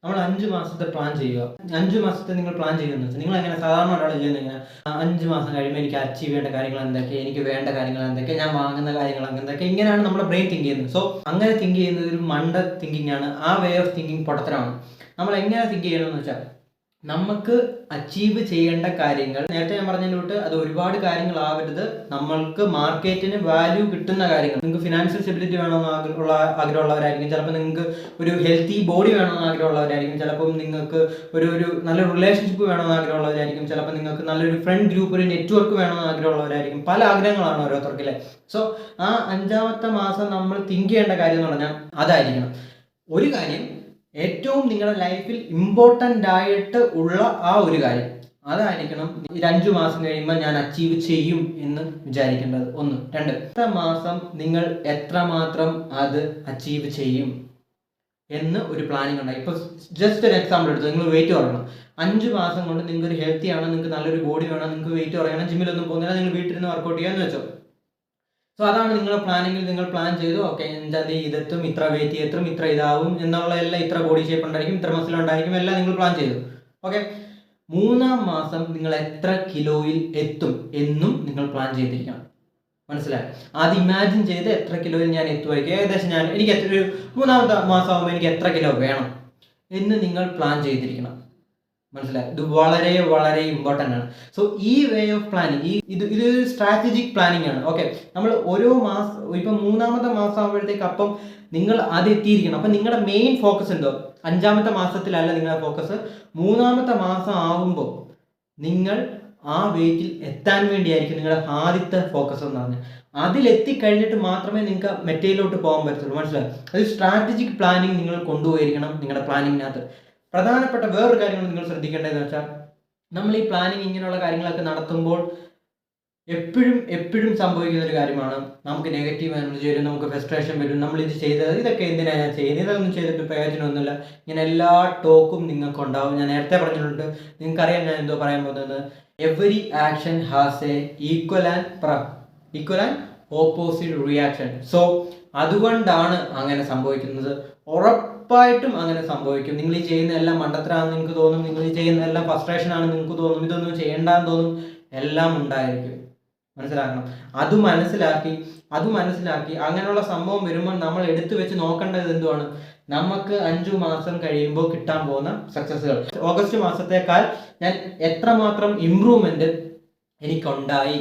നമ്മൾ 5 മാസത്തെ പ്ലാൻ ചെയ്യുക. 5 മാസത്തെ നിങ്ങൾ പ്ലാൻ ചെയ്യുന്നത് വെച്ചാൽ നിങ്ങൾ എങ്ങനെ സാധാരണ ഒരാൾ ചെയ്യുന്നത് എങ്ങനെ, 5 മാസം കഴിയുമ്പോൾ എനിക്ക് അച്ചീവ് ചെയ്യേണ്ട കാര്യങ്ങൾ എന്തൊക്കെ, എനിക്ക് വേണ്ട കാര്യങ്ങൾ എന്തൊക്കെ, ഞാൻ വാങ്ങുന്ന കാര്യങ്ങൾ എന്തൊക്കെ, ഇങ്ങനെയാണ് നമ്മുടെ ബ്രെയിൻ തിങ്ക് ചെയ്യുന്നത്. സോ അങ്ങനെ തിങ്ക് ചെയ്യുന്നത് ഒരു മണ്ട തിങ്കിങ് ആണ്. ആ വേ ഓഫ് തിങ്കിങ് പൊട്ടത്തരമാണ്. നമ്മൾ എങ്ങനെ തിങ്ക് ചെയ്യണമെന്ന് വെച്ചാൽ, നമുക്ക് അച്ചീവ് ചെയ്യേണ്ട കാര്യങ്ങൾ, നേരത്തെ ഞാൻ പറഞ്ഞതിലോട്ട് അത് ഒരുപാട് കാര്യങ്ങളാവരുത്, നമ്മൾക്ക് മാർക്കറ്റിന് വാല്യൂ കിട്ടുന്ന കാര്യങ്ങൾ. നിങ്ങൾക്ക് ഫിനാൻഷ്യൽ സ്റ്റെബിലിറ്റി വേണമെന്ന് ആഗ്രഹമുള്ളവരായിരിക്കും, ചിലപ്പോൾ നിങ്ങൾക്ക് ഒരു ഹെൽത്തി ബോഡി വേണമെന്ന് ആഗ്രഹമുള്ളവരായിരിക്കും, ചിലപ്പോൾ നിങ്ങൾക്ക് ഒരു നല്ല റിലേഷൻഷിപ്പ് വേണമെന്ന് ആഗ്രഹമുള്ളവരായിരിക്കും, ചിലപ്പോൾ നിങ്ങൾക്ക് നല്ലൊരു ഫ്രണ്ട് ഗ്രൂപ്പ്, ഒരു നെറ്റ്വർക്ക് വേണമെന്ന് ആഗ്രഹമുള്ളവരായിരിക്കും. പല ആഗ്രഹങ്ങളാണ് ഓരോരുത്തർക്കില്ലേ. സോ ആ 5ാമത്തെ മാസം നമ്മൾ തിങ്ക് ചെയ്യേണ്ട കാര്യം എന്ന് പറഞ്ഞാൽ അതായിരിക്കണം. ഒരു കാര്യം ഏറ്റവും നിങ്ങളുടെ ലൈഫിൽ ഇമ്പോർട്ടൻ്റ് ആയിട്ട് ഉള്ള ആ ഒരു കാര്യം അതായിരിക്കണം 5 മാസം കഴിയുമ്പോൾ ഞാൻ അച്ചീവ് ചെയ്യും എന്ന് വിചാരിക്കേണ്ടത്. 1. 2, അടുത്ത മാസം നിങ്ങൾ എത്രമാത്രം അത് അച്ചീവ് ചെയ്യും എന്ന് ഒരു പ്ലാനിങ് ഉണ്ടായി. ഇപ്പോൾ ജസ്റ്റ് ഒരു എക്സാമ്പിൾ എടുത്തു, നിങ്ങൾ വെയിറ്റ് കുറയണം. 5 മാസം കൊണ്ട് നിങ്ങൾക്ക് ഒരു ഹെൽത്തി ആണ്, നിങ്ങൾക്ക് നല്ലൊരു ബോഡി വേണം, നിങ്ങൾക്ക് വെയിറ്റ് കുറയണം, ജിമ്മിലൊന്നും പോകുന്നില്ല, നിങ്ങൾ വീട്ടിൽ നിന്ന് വർക്കൗട്ട് ചെയ്യാമെന്ന് വെച്ചോ. സോ അതാണ് നിങ്ങളുടെ പ്ലാനിങ്ങിൽ നിങ്ങൾ പ്ലാൻ ചെയ്തു, ഓക്കെ എന്താ ഇതെത്തും, ഇത്ര വെയിറ്റ് എത്തും, ഇത്ര ഇതാവും എന്നുള്ള എല്ലാം, ഇത്ര ബോഡി ഷേപ്പ് ഉണ്ടായിരിക്കും, ഇത്ര മസിൽ ഉണ്ടായിരിക്കും, എല്ലാം നിങ്ങൾ പ്ലാൻ ചെയ്തു. ഓക്കെ, 3-ാം മാസം നിങ്ങൾ എത്ര കിലോയിൽ എത്തും എന്നും നിങ്ങൾ പ്ലാൻ ചെയ്തിരിക്കണം. മനസ്സിലായി? അത് ഇമാജിൻ ചെയ്ത് എത്ര കിലോയിൽ ഞാൻ എത്തുമായിരിക്കും, ഏകദേശം എനിക്ക് എത്ര ഒരു 3-ാമത്തെ മാസം ആകുമ്പോൾ എനിക്ക് എത്ര കിലോ വേണം എന്ന് നിങ്ങൾ പ്ലാൻ ചെയ്തിരിക്കണം. മനസ്സിലായി? ഇത് വളരെ വളരെ ഇമ്പോർട്ടൻ്റ് ആണ്. സോ ഈ വേ ഓഫ് പ്ലാനിങ്, ഇതൊരു സ്ട്രാറ്റജിക് പ്ലാനിങ് ആണ്. ഓക്കെ, നമ്മൾ ഓരോ മാസം, ഇപ്പം 3-ാമത്തെ മാസം ആകുമ്പോഴത്തേക്ക് അപ്പം നിങ്ങൾ അത് എത്തിയിരിക്കണം. അപ്പം നിങ്ങളുടെ മെയിൻ ഫോക്കസ് എന്തോ 5-ാമത്തെ മാസത്തിലല്ല നിങ്ങളുടെ ഫോക്കസ്, 3-ാമത്തെ മാസം ആകുമ്പോൾ നിങ്ങൾ ആ വെയിറ്റിൽ എത്താൻ വേണ്ടിയായിരിക്കും നിങ്ങളുടെ ആദ്യത്തെ ഫോക്കസ് എന്ന് പറഞ്ഞാൽ. അതിലെത്തിക്കഴിഞ്ഞിട്ട് മാത്രമേ നിങ്ങൾക്ക് മെറ്റയിലോട്ട് പോകാൻ പറ്റത്തുള്ളൂ. മനസ്സിലായി? അത് സ്ട്രാറ്റജിക് പ്ലാനിങ് നിങ്ങൾ കൊണ്ടുപോയിരിക്കണം നിങ്ങളുടെ പ്ലാനിങ്ങിനകത്ത്. പ്രധാനപ്പെട്ട വേറൊരു കാര്യങ്ങൾ നിങ്ങൾ ശ്രദ്ധിക്കേണ്ടതെന്ന് വെച്ചാൽ, നമ്മൾ ഈ പ്ലാനിങ് ഇങ്ങനെയുള്ള കാര്യങ്ങളൊക്കെ നടത്തുമ്പോൾ എപ്പോഴും സംഭവിക്കുന്ന ഒരു കാര്യമാണ്, നമുക്ക് നെഗറ്റീവ് എനർജി വരും, നമുക്ക് ഫ്രസ്ട്രേഷൻ വരും, നമ്മൾ ഇത് ചെയ്തത്, ഇതൊക്കെ എന്തിനാണ് ഞാൻ ചെയ്യുന്നത്, ഇതൊന്നും ചെയ്തിട്ട് പ്രയോജനമൊന്നുമില്ല, ഇങ്ങനെ എല്ലാ ടോക്കും നിങ്ങൾക്ക് ഉണ്ടാവും. ഞാൻ നേരത്തെ പറഞ്ഞിട്ടുണ്ട്, നിങ്ങൾക്കറിയാം ഞാൻ എന്തോ പറയാൻ പോകുന്നത്. Every action has A equal and opposite reaction. So അതുകൊണ്ടാണ് അങ്ങനെ സംഭവിക്കുന്നത്. ഉറപ്പായിട്ടും അങ്ങനെ സംഭവിക്കും. നിങ്ങൾ ഈ ചെയ്യുന്ന എല്ലാം മണ്ടത്തരാണെന്ന് നിങ്ങൾക്ക് തോന്നും, നിങ്ങൾ ഈ ചെയ്യുന്ന എല്ലാം ഫ്രസ്ട്രേഷൻ ആണെന്ന് നിങ്ങൾക്ക് തോന്നും, ഇതൊന്നും ചെയ്യേണ്ടെന്ന് തോന്നും, എല്ലാം ഉണ്ടായിരിക്കും. മനസ്സിലാക്കണം. അത് മനസ്സിലാക്കി അങ്ങനെയുള്ള സംഭവം വരുമ്പോൾ നമ്മൾ എടുത്തു വെച്ച് നോക്കേണ്ടത് എന്തുവാണ്, നമുക്ക് 5 മാസം കഴിയുമ്പോൾ കിട്ടാൻ പോകുന്ന സക്സസ്സുകൾ. ഓഗസ്റ്റ് മാസത്തേക്കാൾ ഞാൻ എത്രമാത്രം ഇമ്പ്രൂവ്മെന്റ് എനിക്കുണ്ടായി,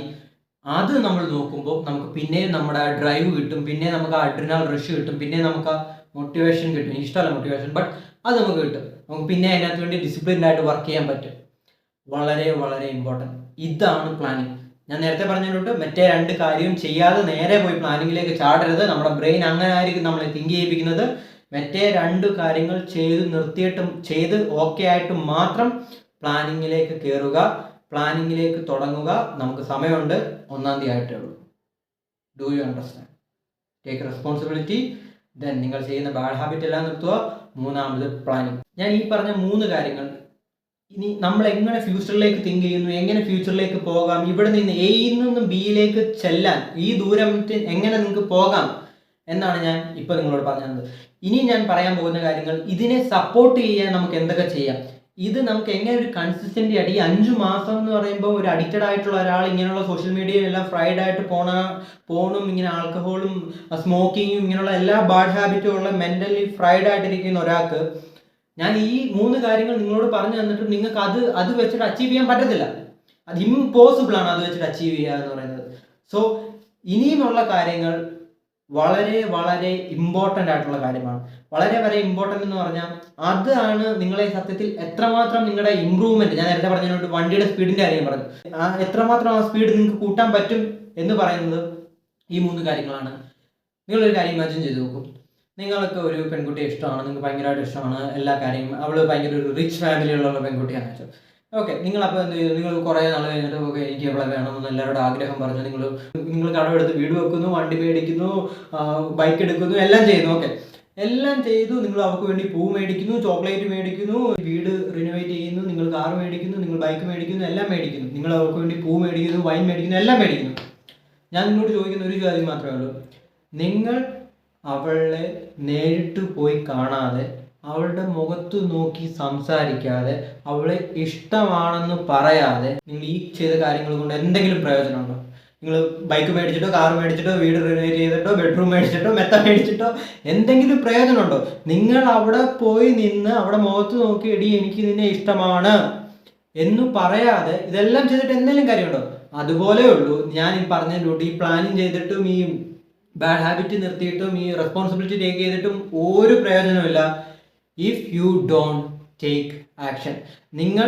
അത് നമ്മൾ നോക്കുമ്പോൾ നമുക്ക് പിന്നെയും നമ്മുടെ ഡ്രൈവ് കിട്ടും, പിന്നെ നമുക്ക് ആ അഡ്രിനൽ റഷ് കിട്ടും, പിന്നെ നമുക്ക് ആ മോട്ടിവേഷൻ കിട്ടും. ഇഷ്ടമല്ല മോട്ടിവേഷൻ, ബട്ട് അത് നമുക്ക് കിട്ടും. നമുക്ക് പിന്നെ അതിനകത്ത് വേണ്ടി ഡിസിപ്ലിൻഡ് ആയിട്ട് വർക്ക് ചെയ്യാൻ പറ്റും. വളരെ വളരെ ഇമ്പോർട്ടൻറ്റ്. ഇതാണ് പ്ലാനിങ്. ഞാൻ നേരത്തെ പറഞ്ഞിട്ടുണ്ട്, മറ്റേ 2 കാര്യവും ചെയ്യാതെ നേരെ പോയി പ്ലാനിങ്ങിലേക്ക് ചാടരുത്. നമ്മുടെ ബ്രെയിൻ അങ്ങനെ ആയിരിക്കും നമ്മളെ തിങ്ക് ചെയ്യിപ്പിക്കുന്നത്. മറ്റേ 2 കാര്യങ്ങൾ ചെയ്ത് ഓക്കെ ആയിട്ട് മാത്രം പ്ലാനിങ്ങിലേക്ക് കയറുക, പ്ലാനിങ്ങിലേക്ക് തുടങ്ങുക. നമുക്ക് സമയമുണ്ട്, 1-ാം തീയതി ആയിട്ടേ ഉള്ളൂ. Do you understand? Take responsibility. Then നിങ്ങൾ ചെയ്യുന്ന ബാഡ് ഹാബിറ്റ് എല്ലാം നിർത്തുക. 3-ാമത് പ്ലാനിങ്. ഞാൻ ഈ പറഞ്ഞ 3 കാര്യങ്ങൾ, ഇനി നമ്മൾ എങ്ങനെ ഫ്യൂച്ചറിലേക്ക് തിങ്ക് ചെയ്യുന്നു, എങ്ങനെ ഫ്യൂച്ചറിലേക്ക് പോകാം, ഇവിടെ നിന്ന് എയിൽ നിന്നും ബിയിലേക്ക് ചെല്ലാൻ ഈ ദൂരം എങ്ങനെ നിങ്ങൾക്ക് പോകാം എന്നാണ് ഞാൻ ഇപ്പോൾ നിങ്ങളോട് പറഞ്ഞത്. ഇനി ഞാൻ പറയാൻ പോകുന്ന കാര്യങ്ങൾ, ഇതിനെ സപ്പോർട്ട് ചെയ്യാൻ നമുക്ക് എന്തൊക്കെ ചെയ്യാം, ഇത് നമുക്ക് എങ്ങനെ ഒരു കൺസിസ്റ്റൻ്റ് ആയിട്ട് ഈ 5 മാസം എന്ന് പറയുമ്പോൾ ഒരു അഡിക്റ്റഡ് ആയിട്ടുള്ള ഒരാൾ, ഇങ്ങനെയുള്ള സോഷ്യൽ മീഡിയയിലെല്ലാം ഫ്രൈഡ് ആയിട്ട് പോണും ഇങ്ങനെ ആൽക്കഹോളും സ്മോക്കിങ്ങും ഇങ്ങനെയുള്ള എല്ലാ ബാഡ് ഹാബിറ്റും ഉള്ള മെൻ്റലി ഫ്രൈഡ് ആയിട്ടിരിക്കുന്ന ഒരാൾക്ക് ഞാൻ ഈ 3 കാര്യങ്ങൾ നിങ്ങളോട് പറഞ്ഞു തന്നിട്ട് നിങ്ങൾക്ക് അത് വെച്ചിട്ട് അച്ചീവ് ചെയ്യാൻ പറ്റത്തില്ല. അത് ഇമ്പോസിബിൾ ആണ് അത് വെച്ചിട്ട് അച്ചീവ് ചെയ്യുക എന്ന് പറയുന്നത്. സോ ഇനിയുമുള്ള കാര്യങ്ങൾ വളരെ വളരെ ഇമ്പോർട്ടൻ്റ് ആയിട്ടുള്ള കാര്യമാണ്. വളരെ വളരെ ഇമ്പോർട്ടൻ്റ് എന്ന് പറഞ്ഞാൽ അതാണ് നിങ്ങളെ സത്യത്തിൽ എത്രമാത്രം നിങ്ങളുടെ ഇമ്പ്രൂവ്മെൻറ്റ്, ഞാൻ നേരത്തെ പറഞ്ഞതിനോട് വണ്ടിയുടെ സ്പീഡിൻ്റെ കാര്യം പറഞ്ഞു, എത്രമാത്രം ആ സ്പീഡ് നിങ്ങൾക്ക് കൂട്ടാൻ പറ്റും എന്ന് പറയുന്നത് ഈ 3 കാര്യങ്ങളാണ്. നിങ്ങളൊരു കാര്യം ഇമാജിൻ ചെയ്ത് നോക്കും, നിങ്ങൾക്ക് ഒരു പെൺകുട്ടിയെ ഇഷ്ടമാണ്, നിങ്ങൾക്ക് ഭയങ്കരമായിട്ട് ഇഷ്ടമാണ്, എല്ലാ കാര്യങ്ങളും, അവൾ ഭയങ്കര ഒരു റിച്ച് ഫാമിലിയിലുള്ള പെൺകുട്ടിയാണെന്ന് വെച്ചാൽ ഓക്കെ, നിങ്ങളപ്പോൾ എന്ത് ചെയ്തു, നിങ്ങൾ കുറേ നാൾ കഴിഞ്ഞിട്ട് ഓക്കെ എനിക്ക് എവിടെ വേണമെന്ന് എല്ലാവരുടെ ആഗ്രഹം പറഞ്ഞു, നിങ്ങൾ കടമെടുത്ത് വീട് വെക്കുന്നു, വണ്ടി മേടിക്കുന്നു, ബൈക്ക് എടുക്കുന്നു, എല്ലാം ചെയ്യുന്നു. ഓക്കെ, എല്ലാം ചെയ്തു. നിങ്ങൾ അവർക്ക് വേണ്ടി പൂ മേടിക്കുന്നു, ചോക്ലേറ്റ് മേടിക്കുന്നു, വീട് റിനോവേറ്റ് ചെയ്യുന്നു, നിങ്ങൾ കാർ മേടിക്കുന്നു, നിങ്ങൾ ബൈക്ക് മേടിക്കുന്നു, എല്ലാം മേടിക്കുന്നു. നിങ്ങൾ അവർക്ക് വേണ്ടി പൂ മേടിക്കുന്നു, വൈൻ മേടിക്കുന്നു, എല്ലാം മേടിക്കുന്നു. ഞാൻ നിങ്ങളോട് ചോദിക്കുന്ന ഒരു കാര്യം മാത്രമേ ഉള്ളൂ. നിങ്ങൾ അവളെ നേരിട്ട് പോയി കാണാതെ, അവളുടെ മുഖത്ത് നോക്കി സംസാരിക്കാതെ, അവളെ ഇഷ്ടമാണെന്ന് പറയാതെ നിങ്ങൾ ഈ ചെയ്ത കാര്യങ്ങൾ കൊണ്ട് എന്തെങ്കിലും പ്രയോജനമുണ്ടോ? നിങ്ങൾ ബൈക്ക് മേടിച്ചിട്ടോ, കാർ മേടിച്ചിട്ടോ, വീട് റിനോവേറ്റ് ചെയ്തിട്ടോ, ബെഡ്റൂം മേടിച്ചിട്ടോ, മെത്ത മേടിച്ചിട്ടോ എന്തെങ്കിലും പ്രയോജനമുണ്ടോ? നിങ്ങൾ അവിടെ പോയി നിന്ന് അവിടെ മുഖത്ത് നോക്കി, എടി എനിക്ക് നിന്നെ ഇഷ്ടമാണ് എന്ന് പറയാതെ ഇതെല്ലാം ചെയ്തിട്ട് എന്തെങ്കിലും കാര്യമുണ്ടോ? അതുപോലെ ഉള്ളൂ ഞാൻ ഈ പറഞ്ഞതിലൂടെ ഈ പ്ലാനിങ് ചെയ്തിട്ടും ഈ ബാഡ് ഹാബിറ്റ് നിർത്തിയിട്ടും ഈ റെസ്പോൺസിബിലിറ്റി ടേക്ക് ചെയ്തിട്ടും ഒരു പ്രയോജനമില്ല. If you don't take action, നിങ്ങൾ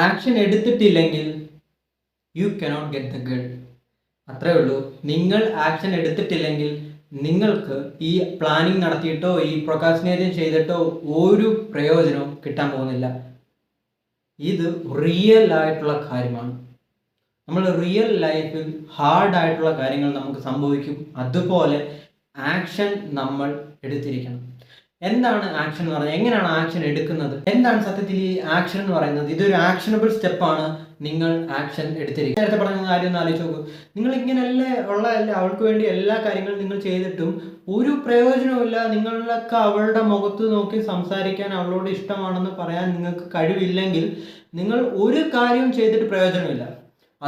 ആക്ഷൻ എടുത്തിട്ടില്ലെങ്കിൽ you cannot get the girl. അത്രേ ഉള്ളൂ. നിങ്ങൾ ആക്ഷൻ എടുത്തിട്ടില്ലെങ്കിൽ നിങ്ങൾക്ക് ഈ പ്ലാനിങ് നടത്തിയിട്ടോ ഈ പ്രൊക്കാസ്റ്റിനേഷൻ ചെയ്തിട്ടോ ഒരു പ്രയോജനവും കിട്ടാൻ പോകുന്നില്ല. ഇത് റിയൽ ആയിട്ടുള്ള കാര്യമാണ്. നമ്മൾ റിയൽ ലൈഫിൽ ഹാർഡായിട്ടുള്ള കാര്യങ്ങൾ നമുക്ക് സംഭവിക്കും. അതുപോലെ ആക്ഷൻ നമ്മൾ എടുത്തിരിക്കണം. എന്താണ് ആക്ഷൻ എന്ന് പറഞ്ഞാൽ? എങ്ങനെയാണ് ആക്ഷൻ എടുക്കുന്നത്? എന്താണ് സത്യത്തിൽ ഈ ആക്ഷൻ എന്ന് പറയുന്നത്? ഇതൊരു ആക്ഷനബിൾ സ്റ്റെപ്പാണ്. നിങ്ങൾ ആക്ഷൻ എടുത്തിരിക്കും. നേരത്തെ പറഞ്ഞ കാര്യം ഒന്ന് ആലോചിച്ച് നോക്കൂ. നിങ്ങൾ ഇങ്ങനെയല്ലേ അവൾക്ക് വേണ്ടി എല്ലാ കാര്യങ്ങളും നിങ്ങൾ ചെയ്തിട്ടും ഒരു പ്രയോജനവുമില്ല. നിങ്ങളൊക്കെ അവളുടെ മുഖത്ത് നോക്കി സംസാരിക്കാൻ, അവളോട് ഇഷ്ടമാണെന്ന് പറയാൻ നിങ്ങൾക്ക് കഴിവില്ലെങ്കിൽ നിങ്ങൾ ഒരു കാര്യവും ചെയ്തിട്ട് പ്രയോജനമില്ല.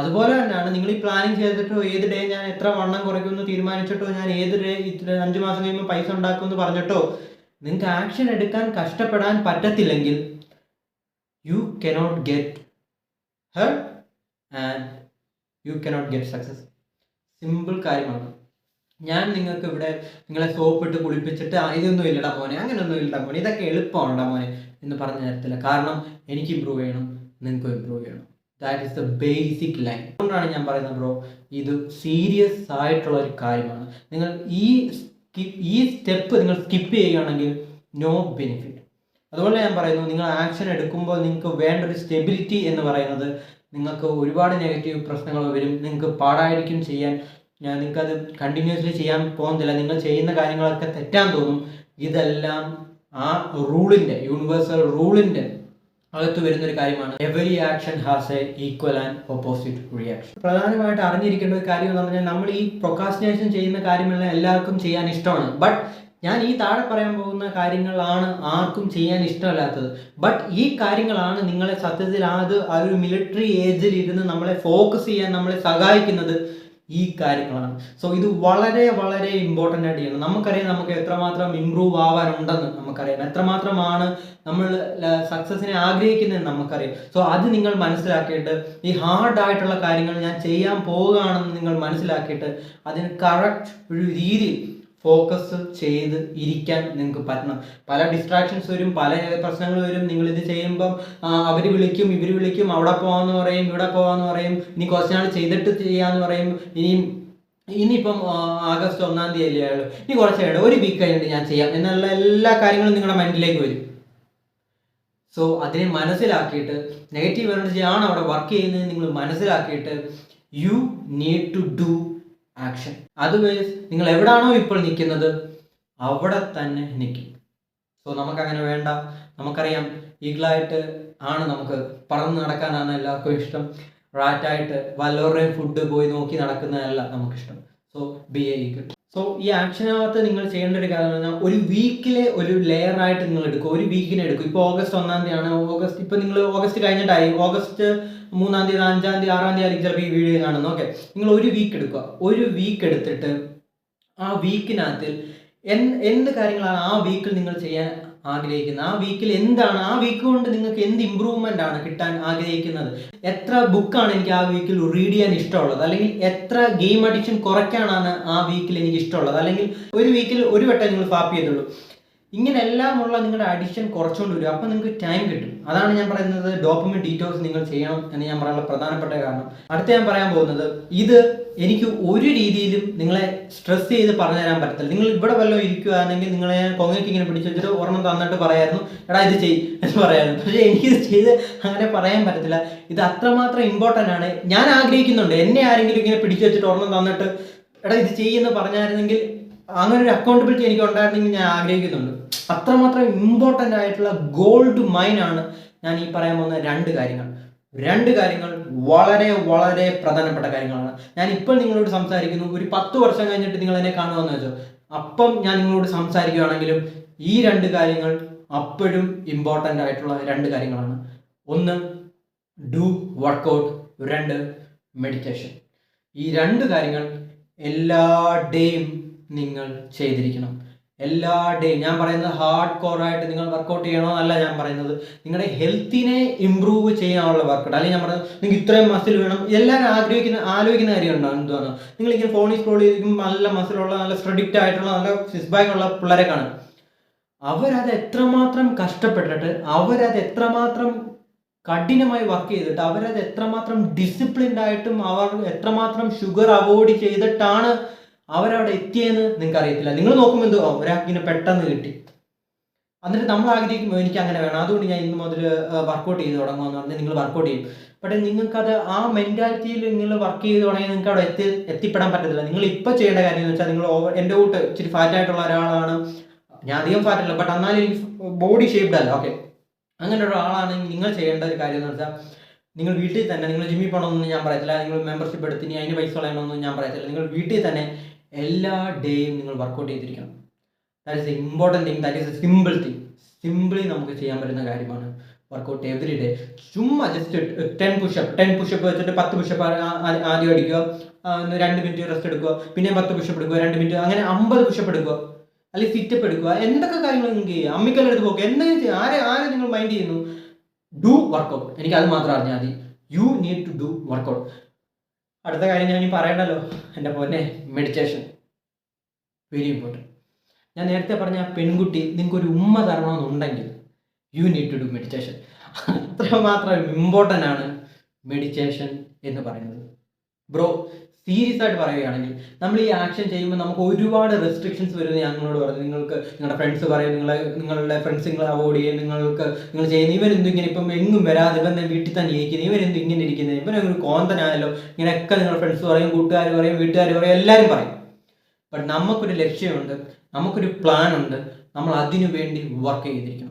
അതുപോലെ തന്നെയാണ് നിങ്ങൾ ഈ പ്ലാനിങ് ചെയ്തിട്ടോ, ഏത് ഡേ ഞാൻ എത്ര വണ്ണം കുറയ്ക്കുമെന്ന് തീരുമാനിച്ചിട്ടോ, ഞാൻ ഏത് ഡേ 5 മാസം കഴിയുമ്പോൾ പൈസ ഉണ്ടാക്കുമെന്ന് പറഞ്ഞിട്ടോ നിങ്ങൾക്ക് ആക്ഷൻ എടുക്കാൻ കഷ്ടപ്പെടാൻ പറ്റത്തില്ലെങ്കിൽ you cannot get her and you cannot get success. Simple കാര്യമാണ്. ഞാൻ നിങ്ങൾക്ക് ഇവിടെ നിങ്ങളെ സോപ്പിട്ട് കുളിപ്പിച്ചിട്ട് ഇതൊന്നും ഇല്ലടാ മോനെ, അങ്ങനെയൊന്നും ഇല്ലടാ മോനെ, ഇതൊക്കെ എളുപ്പമാണടാ മോനെ എന്ന് പറഞ്ഞു തരത്തില്ല. കാരണം എനിക്ക് ഇമ്പ്രൂവ് ചെയ്യണം, നിങ്ങൾക്ക് ഇമ്പ്രൂവ് ചെയ്യണം. That is the basic line. അതുകൊണ്ടാണ് ഞാൻ പറയുന്നത് ബ്രോ, ഇത് സീരിയസ് ആയിട്ടുള്ള ഒരു കാര്യമാണ്. നിങ്ങൾ ഈ സ്റ്റെപ്പ് നിങ്ങൾ സ്കിപ്പ് ചെയ്യുകയാണെങ്കിൽ നോ ബെനിഫിറ്റ്. അതുകൊണ്ട് ഞാൻ പറയുന്നു, നിങ്ങൾ ആക്ഷൻ എടുക്കുമ്പോൾ നിങ്ങൾക്ക് വേണ്ട ഒരു സ്റ്റെബിലിറ്റി എന്ന് പറയുന്നത്, നിങ്ങൾക്ക് ഒരുപാട് നെഗറ്റീവ് പ്രശ്നങ്ങൾ വരും, നിങ്ങൾക്ക് പാടായിരിക്കും ചെയ്യാൻ, നിങ്ങൾക്കത് കണ്ടിന്യൂസ്ലി ചെയ്യാൻ പോകുന്നില്ല, നിങ്ങൾ ചെയ്യുന്ന കാര്യങ്ങളൊക്കെ തെറ്റാൻ തോന്നും. ഇതെല്ലാം ആ റൂളിൻ്റെ, യൂണിവേഴ്സൽ റൂളിൻ്റെ അകത്ത് വരുന്നൊരു കാര്യമാണ്. Every action has A equal and opposite reaction. പ്രധാനമായിട്ട് അറിഞ്ഞിരിക്കേണ്ട ഒരു കാര്യം എന്ന് പറഞ്ഞാൽ, നമ്മൾ ഈ പ്രൊക്കാസ്റ്റിനേഷൻ ചെയ്യുന്ന കാര്യമെല്ലാം എല്ലാവർക്കും ചെയ്യാൻ ഇഷ്ടമാണ്. ബട്ട് ഞാൻ ഈ താഴെ പറയാൻ പോകുന്ന കാര്യങ്ങളാണ് ആർക്കും ചെയ്യാൻ ഇഷ്ടമല്ലാത്തത്. ബട്ട് ഈ കാര്യങ്ങളാണ് നിങ്ങളെ സത്യത്തിൽ ആ ഒരു മിലിറ്ററി ഏജിൽ ഇരുന്ന് നമ്മളെ ഫോക്കസ് ചെയ്യാൻ നമ്മളെ സഹായിക്കുന്നത് ഈ കാര്യങ്ങളാണ്. സോ ഇത് വളരെ വളരെ ഇമ്പോർട്ടൻ്റ് ആയിട്ട് ചെയ്യണം. നമുക്കറിയാം നമുക്ക് എത്രമാത്രം ഇമ്പ്രൂവ് ആവാനുണ്ടെന്ന് നമുക്കറിയാം, എത്രമാത്രമാണ് നമ്മൾ സക്സസിനെ ആഗ്രഹിക്കുന്നതെന്ന് നമുക്കറിയാം. സോ അത് നിങ്ങൾ മനസ്സിലാക്കിയിട്ട് ഈ ഹാർഡായിട്ടുള്ള കാര്യങ്ങൾ ഞാൻ ചെയ്യാൻ പോവുകയാണെന്ന് നിങ്ങൾ മനസ്സിലാക്കിയിട്ട് അതിന് കറക്റ്റ് ഒരു രീതിയിൽ ഫോക്കസ് ചെയ്ത് ഇരിക്കാൻ നിങ്ങൾക്ക് പറ്റണം. പല ഡിസ്ട്രാക്ഷൻസ് വരും, പല പ്രശ്നങ്ങൾ വരും. നിങ്ങളിത് ചെയ്യുമ്പം അവർ വിളിക്കും, ഇവർ വിളിക്കും, അവിടെ പോകാമെന്ന് പറയും, ഇവിടെ പോകാമെന്ന് പറയും, ഇനി കുറച്ച് നാൾ ചെയ്തിട്ട് ചെയ്യാമെന്ന് പറയും, ഇനിയിപ്പം ആഗസ്റ്റ് 1-ാം തീയതി അല്ലേ ആയുള്ളൂ, ഇനി കുറച്ച് കഴിഞ്ഞിട്ട് ഒരു വീക്ക് കഴിഞ്ഞിട്ട് ഞാൻ ചെയ്യാം എന്നുള്ള എല്ലാ കാര്യങ്ങളും നിങ്ങളുടെ മൈൻഡിലേക്ക് വരും. സോ അതിനെ മനസ്സിലാക്കിയിട്ട് നെഗറ്റീവ് എനർജി ആണ് അവിടെ വർക്ക് ചെയ്യുന്നത് നിങ്ങൾ മനസ്സിലാക്കിയിട്ട് you need to do action. Otherwise നിങ്ങൾ എവിടാണോ ഇപ്പോൾ നിൽക്കുന്നത് അവിടെ തന്നെ നിൽക്കും. സോ നമുക്കങ്ങനെ വേണ്ട. നമുക്കറിയാം ഈഗിളായിട്ട് ആണ് നമുക്ക് പറന്ന് നടക്കാനാണ് എല്ലാവർക്കും ഇഷ്ടം. റാറ്റായിട്ട് വല്ലവരുടെയും ഫുഡ് പോയി നോക്കി നടക്കുന്നതല്ല നമുക്കിഷ്ടം. So be a eagle. So ഈ ആക്ഷനകത്ത് നിങ്ങൾ ചെയ്യേണ്ട ഒരു കാര്യം എന്ന് പറഞ്ഞാൽ, ഒരു വീക്കിലെ ഒരു ലെയർ ആയിട്ട് നിങ്ങൾ എടുക്കും. ഒരു വീക്കിനെ എടുക്കും. ഇപ്പോൾ ഓഗസ്റ്റ് 1-ാം തീയതിയാണ്. ഇപ്പോൾ നിങ്ങൾ ഓഗസ്റ്റ് കഴിഞ്ഞിട്ടായി, ഓഗസ്റ്റ് 3-ാം തീയതി, 5-ാം തീയതി, 6-ാം തീയതി ആയിരിക്കും ചിലപ്പോൾ ഈ വീഡിയോ കാണുന്നത്. ഓക്കെ, നിങ്ങൾ ഒരു വീക്ക് എടുക്കുക. ഒരു വീക്ക് എടുത്തിട്ട് ആ വീക്കിനകത്ത് എന്ത് കാര്യങ്ങളാണ് ആ വീക്കിൽ നിങ്ങൾ ചെയ്യാൻ ആഗ്രഹിക്കുന്നത്, ആ വീക്കിൽ എന്താണ്, ആ വീക്ക് കൊണ്ട് നിങ്ങൾക്ക് എന്ത് ഇമ്പ്രൂവ്മെൻ്റ് ആണ് കിട്ടാൻ ആഗ്രഹിക്കുന്നത്, എത്ര ബുക്കാണ് എനിക്ക് ആ വീക്കിൽ റീഡ് ചെയ്യാൻ ഇഷ്ടമുള്ളത്, അല്ലെങ്കിൽ എത്ര ഗെയിം അഡിക്ഷൻ കുറയ്ക്കാനാണ് ആ വീക്കിൽ എനിക്ക് ഇഷ്ടമുള്ളത്, അല്ലെങ്കിൽ ഒരു വീക്കിൽ ഒരു വട്ടം നിങ്ങൾ സ്വാപ്പ് ചെയ്തുള്ളൂ. ഇങ്ങനെ എല്ലാമുള്ള നിങ്ങളുടെ അഡിക്ഷൻ കുറച്ചുകൊണ്ട് വരും. അപ്പോൾ നിങ്ങൾക്ക് ടൈം കിട്ടും. അതാണ് ഞാൻ പറയുന്നത്, ഡോപ്പമിൻ ഡീറ്റോക്സ് നിങ്ങൾ ചെയ്യണം എന്ന് ഞാൻ പറയാനുള്ള പ്രധാനപ്പെട്ട കാരണം. അടുത്ത ഞാൻ പറയാൻ പോകുന്നത്, ഇത് എനിക്ക് ഒരു രീതിയിലും നിങ്ങളെ സ്ട്രെസ് ചെയ്ത് പറഞ്ഞു തരാൻ പറ്റത്തില്ല. നിങ്ങൾ ഇവിടെ വല്ലതും ഇരിക്കുകയാണെങ്കിൽ നിങ്ങളെ ഞാൻ കൊങ്ങയ്ക്ക് ഇങ്ങനെ പിടിച്ചു വെച്ചിട്ട് ഒരെണ്ണം തന്നിട്ട് പറയായിരുന്നു, എടാ ഇത് ചെയ്യ് എന്ന് പറയായിരുന്നു. പക്ഷേ എനിക്കിത് ചെയ്ത് അങ്ങനെ പറയാൻ പറ്റത്തില്ല. ഇത് അത്രമാത്രം ഇമ്പോർട്ടൻ്റ് ആണ്. ഞാൻ ആഗ്രഹിക്കുന്നുണ്ട് എന്നെ ആരെങ്കിലും ഇങ്ങനെ പിടിച്ചു വെച്ചിട്ട് ഒരെണ്ണം തന്നിട്ട് എടാ ഇത് ചെയ്യുമെന്ന് പറഞ്ഞായിരുന്നെങ്കിൽ അങ്ങനെ ഒരു അക്കൗണ്ടബിലിറ്റി എനിക്ക് ഉണ്ടായിരുന്നെങ്കിൽ ഞാൻ ആഗ്രഹിക്കുന്നുണ്ട്. അത്രമാത്രം ഇമ്പോർട്ടൻ്റ് ആയിട്ടുള്ള ഗോൾഡ് മൈനാണ് ഞാൻ ഈ പറയാൻ പോകുന്ന രണ്ട് കാര്യങ്ങൾ വളരെ വളരെ പ്രധാനപ്പെട്ട കാര്യങ്ങളാണ്. ഞാൻ ഇപ്പോൾ നിങ്ങളോട് സംസാരിക്കുന്നു, ഒരു 10 വർഷം കഴിഞ്ഞിട്ട് നിങ്ങൾ എന്നെ കാണുമെന്ന് വെച്ചോ, അപ്പം ഞാൻ നിങ്ങളോട് സംസാരിക്കുകയാണെങ്കിലും ഈ രണ്ട് കാര്യങ്ങൾ അപ്പോഴും ഇമ്പോർട്ടൻ്റ് ആയിട്ടുള്ള രണ്ട് കാര്യങ്ങളാണ്. ഒന്ന് ഡു വർക്കൗട്ട്, രണ്ട് മെഡിറ്റേഷൻ. ഈ രണ്ട് കാര്യങ്ങൾ എല്ലാ ഡേയും നിങ്ങൾ ചെയ്തിരിക്കണം. എല്ലാ ഡേയും. ഞാൻ പറയുന്നത് ഹാർഡ് കോറായിട്ട് നിങ്ങൾ വർക്കൗട്ട് ചെയ്യണോ എന്നല്ല ഞാൻ പറയുന്നത്, നിങ്ങളുടെ ഹെൽത്തിനെ ഇമ്പ്രൂവ് ചെയ്യാനുള്ള വർക്കൗട്ട്. അല്ലെങ്കിൽ ഞാൻ പറയുന്നത് നിങ്ങൾക്ക് ഇത്രയും മസിൽ വേണം, എല്ലാവരും ആലോചിക്കുന്ന കാര്യമുണ്ടോ എന്താണ്, നിങ്ങളിങ്ങനെ ഫോണിൽ സ്ക്രോൾ ചെയ്തിരിക്കുമ്പോൾ നല്ല മസിലുള്ള, നല്ല സ്ട്രെഡിക്റ്റ് ആയിട്ടുള്ള, നല്ല സിക്സ് പാക്ക് ഉള്ള പിള്ളേരെ കാണും. അവരത് എത്രമാത്രം കഷ്ടപ്പെട്ടിട്ട്, അവരത് എത്രമാത്രം കഠിനമായി വർക്ക് ചെയ്തിട്ട്, അവരത് എത്രമാത്രം ഡിസിപ്ലിൻഡ് ആയിട്ടും, അവർ എത്രമാത്രം ഷുഗർ അവോയ്ഡ് ചെയ്തിട്ടാണ് അവരവിടെ എത്തിയെന്ന് നിങ്ങൾക്ക് അറിയത്തില്ല. നിങ്ങൾ നോക്കുമ്പോൾ എന്തോ ഒരാൾക്കിങ്ങനെ പെട്ടെന്ന് കിട്ടി. എന്നിട്ട് നമ്മൾ ആഗ്രഹിക്കുമ്പോൾ എനിക്ക് അങ്ങനെ വേണം, അതുകൊണ്ട് ഞാൻ ഇന്ന് മുതൽ വർക്കൗട്ട് ചെയ്ത് തുടങ്ങുമെന്ന് പറഞ്ഞാൽ നിങ്ങൾ വർക്കൗട്ട് ചെയ്യും. പക്ഷേ നിങ്ങൾക്കത് ആ മെൻറ്റാലിറ്റിയിൽ നിങ്ങൾ വർക്ക് ചെയ്ത് തുടങ്ങി നിങ്ങൾക്ക് അവിടെ എത്തിപ്പെടാൻ പറ്റത്തില്ല. നിങ്ങൾ ഇപ്പോൾ ചെയ്യേണ്ട കാര്യം എന്ന് വെച്ചാൽ, നിങ്ങൾ എൻ്റെ കൂട്ട് ഇച്ചിരി ഫാറ്റായിട്ടുള്ള ഒരാളാണ്, ഞാൻ അധികം ഫാറ്റല്ല, ബട്ട് എന്നാലും എനിക്ക് ബോഡി ഷേപ്ഡ് അല്ല, ഓക്കെ, അങ്ങനെ ഒരാളാണെങ്കിൽ നിങ്ങൾ ചെയ്യേണ്ട ഒരു കാര്യം എന്ന് വെച്ചാൽ, നിങ്ങൾ വീട്ടിൽ തന്നെ, നിങ്ങൾ ജിമ്മിൽ പോകണമെന്നൊന്നും ഞാൻ പറയത്തില്ല, നിങ്ങൾ മെമ്പർഷിപ്പ് എടുത്ത് ഇനി അതിന് പൈസ കളയണമെന്നൊന്നും ഞാൻ പറയത്തില്ല, നിങ്ങൾ വീട്ടിൽ തന്നെ എല്ലാ ഡേയും നിങ്ങൾ വർക്കൗട്ട് ചെയ്തിരിക്കണം. That is A important thing, that is A simple thing. Simply നമുക്ക് ചെയ്യാൻ പറ്റുന്ന കാര്യമാണ് വർക്കൗട്ട് എവറി ഡേ. ചുമ്മാ ജസ്റ്റ് 10 പുഷപ്പ് വെച്ചിട്ട് 10 പുഷപ്പ് ആദ്യം അടിക്കുക, 2 മിനിറ്റ് റെസ്റ്റ് എടുക്കുക, പിന്നെ 10 പുഷപ്പ് എടുക്കുക, 2 മിനിറ്റ്, അങ്ങനെ 50 പുഷപ്പ് എടുക്കുക, അല്ലെങ്കിൽ സിറ്റപ്പ് എടുക്കുക, എന്തൊക്കെ കാര്യങ്ങൾ നിങ്ങൾക്ക് ചെയ്യുക, അമ്മിക്കല്ലെടുത്ത് പോകുക, എന്തെങ്കിലും ചെയ്യുക. ആരെ നിങ്ങൾ മൈൻഡ് ചെയ്യുന്നു? Do workout. എനിക്ക് അത് മാത്രം അറിഞ്ഞാൽ മതി. You need to do workout. അടുത്ത കാര്യം ഞാൻ പറയണ്ടല്ലോ എൻ്റെ പൊന്നെ, മെഡിറ്റേഷൻ. Very important. ഞാൻ നേരത്തെ പറഞ്ഞ പെൺകുട്ടി നിങ്ങൾക്കൊരു ഉമ്മ തരണമെന്നുണ്ടെങ്കിൽ you need to do meditation. അത്രമാത്രം ഇമ്പോർട്ടൻ്റ് ആണ് മെഡിറ്റേഷൻ എന്ന് പറയുന്നത്. ബ്രോ, സീരിയസ് ആയിട്ട് പറയുകയാണെങ്കിൽ നമ്മൾ ഈ ആക്ഷൻ ചെയ്യുമ്പോൾ നമുക്ക് ഒരുപാട് റെസ്ട്രിക്ഷൻസ് വരുന്നത് ഞാൻ നിങ്ങളോട് പറഞ്ഞു. നിങ്ങൾക്ക് നിങ്ങളുടെ ഫ്രണ്ട്സ് പറയും, നിങ്ങളുടെ ഫ്രണ്ട്സ് നിങ്ങളെ അവോയ്ഡ് ചെയ്യും, നിങ്ങൾ ചെയ്യുന്ന ഇവരെന്തും ഇങ്ങനെ ഇപ്പം എങ്ങും വരാതെ ഇവൻ വീട്ടിൽ തന്നെ ഇരിക്കുന്നത്, ഇവരെന്തും ഇങ്ങനെ ഇരിക്കുന്നത്, ഇവനൊരു കോന്തനായല്ലോ, ഇങ്ങനെയൊക്കെ നിങ്ങളുടെ ഫ്രണ്ട്സ് പറയും, കൂട്ടുകാർ പറയും, വീട്ടുകാർ പറയും, എല്ലാവരും പറയും. ബട്ട് നമുക്കൊരു ലക്ഷ്യമുണ്ട്, നമുക്കൊരു പ്ലാൻ ഉണ്ട്, നമ്മൾ അതിനു വേണ്ടി വർക്ക് ചെയ്തിരിക്കണം.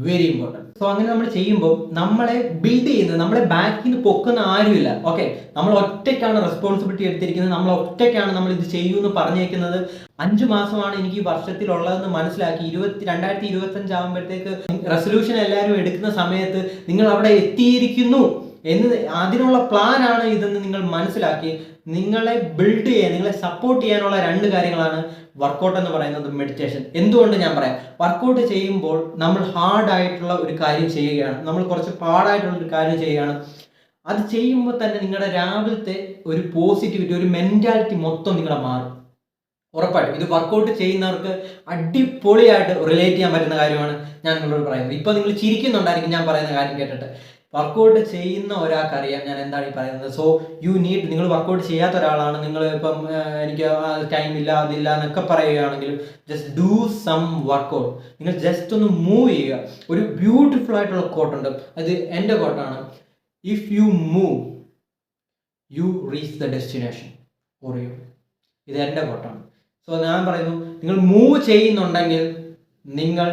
Very important. സോ അങ്ങനെ നമ്മൾ ചെയ്യുമ്പോൾ നമ്മളെ ബിൽഡ് ചെയ്യുന്നത്, നമ്മളെ ബാക്കിൽ നിന്ന് പൊക്കുന്ന ആരുമില്ല. ഓക്കെ, നമ്മൾ ഒറ്റയ്ക്കാണ് റെസ്പോൺസിബിലിറ്റി എടുത്തിരിക്കുന്നത്, നമ്മൾ ഒറ്റയ്ക്കാണ് നമ്മൾ ഇത് ചെയ്യുമെന്ന് പറഞ്ഞേക്കുന്നത്. 5 മാസമാണ് എനിക്ക് ഈ വർഷത്തിലുള്ളതെന്ന് മനസ്സിലാക്കി 2025 ആകുമ്പോഴത്തേക്ക് റെസൊല്യൂഷൻ എല്ലാവരും എടുക്കുന്ന സമയത്ത് നിങ്ങൾ അവിടെ എത്തിയിരിക്കുന്നു എന്ന്, അതിനുള്ള പ്ലാനാണ് ഇതെന്ന് നിങ്ങൾ മനസ്സിലാക്കി നിങ്ങളെ ബിൽഡ് ചെയ്യാൻ, നിങ്ങളെ സപ്പോർട്ട് ചെയ്യാനുള്ള രണ്ട് കാര്യങ്ങളാണ് വർക്കൗട്ട് എന്ന് പറയുന്നത്, മെഡിറ്റേഷൻ. എന്തുകൊണ്ട് ഞാൻ പറയാം, വർക്കൗട്ട് ചെയ്യുമ്പോൾ നമ്മൾ ഹാർഡായിട്ടുള്ള ഒരു കാര്യം ചെയ്യുകയാണ്, നമ്മൾ കുറച്ച് പാടായിട്ടുള്ള ഒരു കാര്യം ചെയ്യുകയാണ്. അത് ചെയ്യുമ്പോൾ തന്നെ നിങ്ങളുടെ രാവിലത്തെ ഒരു പോസിറ്റിവിറ്റി, ഒരു മെൻറ്റാലിറ്റി മൊത്തം നിങ്ങളെ മാറും. ഉറപ്പായിട്ടും ഇത് വർക്കൗട്ട് ചെയ്യുന്നവർക്ക് അടിപൊളിയായിട്ട് റിലേറ്റ് ചെയ്യാൻ പറ്റുന്ന കാര്യമാണ് ഞാൻ നിങ്ങളോട് പറയുന്നത്. ഇപ്പോൾ നിങ്ങൾ ചിരിക്കുന്നുണ്ടായിരിക്കും ഞാൻ പറയുന്ന കാര്യം കേട്ടിട്ട്. വർക്കൗട്ട് ചെയ്യുന്ന ഒരാൾക്കറിയാം ഞാൻ എന്താണ് ഈ പറയുന്നത്. സോ യു നീഡ്, നിങ്ങൾ വർക്കൗട്ട് ചെയ്യാത്ത ഒരാളാണ്, നിങ്ങൾ ഇപ്പം എനിക്ക് ടൈം ഇല്ല അതില്ല എന്നൊക്കെ പറയുകയാണെങ്കിലും ജസ്റ്റ് ഡൂ സം വർക്കൗട്ട്. നിങ്ങൾ ജസ്റ്റ് ഒന്ന് മൂവ് ചെയ്യുക. ഒരു ബ്യൂട്ടിഫുൾ ആയിട്ടുള്ള കോട്ടുണ്ട്, അത് എൻ്റെ കോട്ടാണ്. If you move you reach the destination or you. ഇത് എൻ്റെ കോട്ടാണ്. സോ ഞാൻ പറയുന്നു, നിങ്ങൾ മൂവ് ചെയ്യുന്നുണ്ടെങ്കിൽ നിങ്ങൾ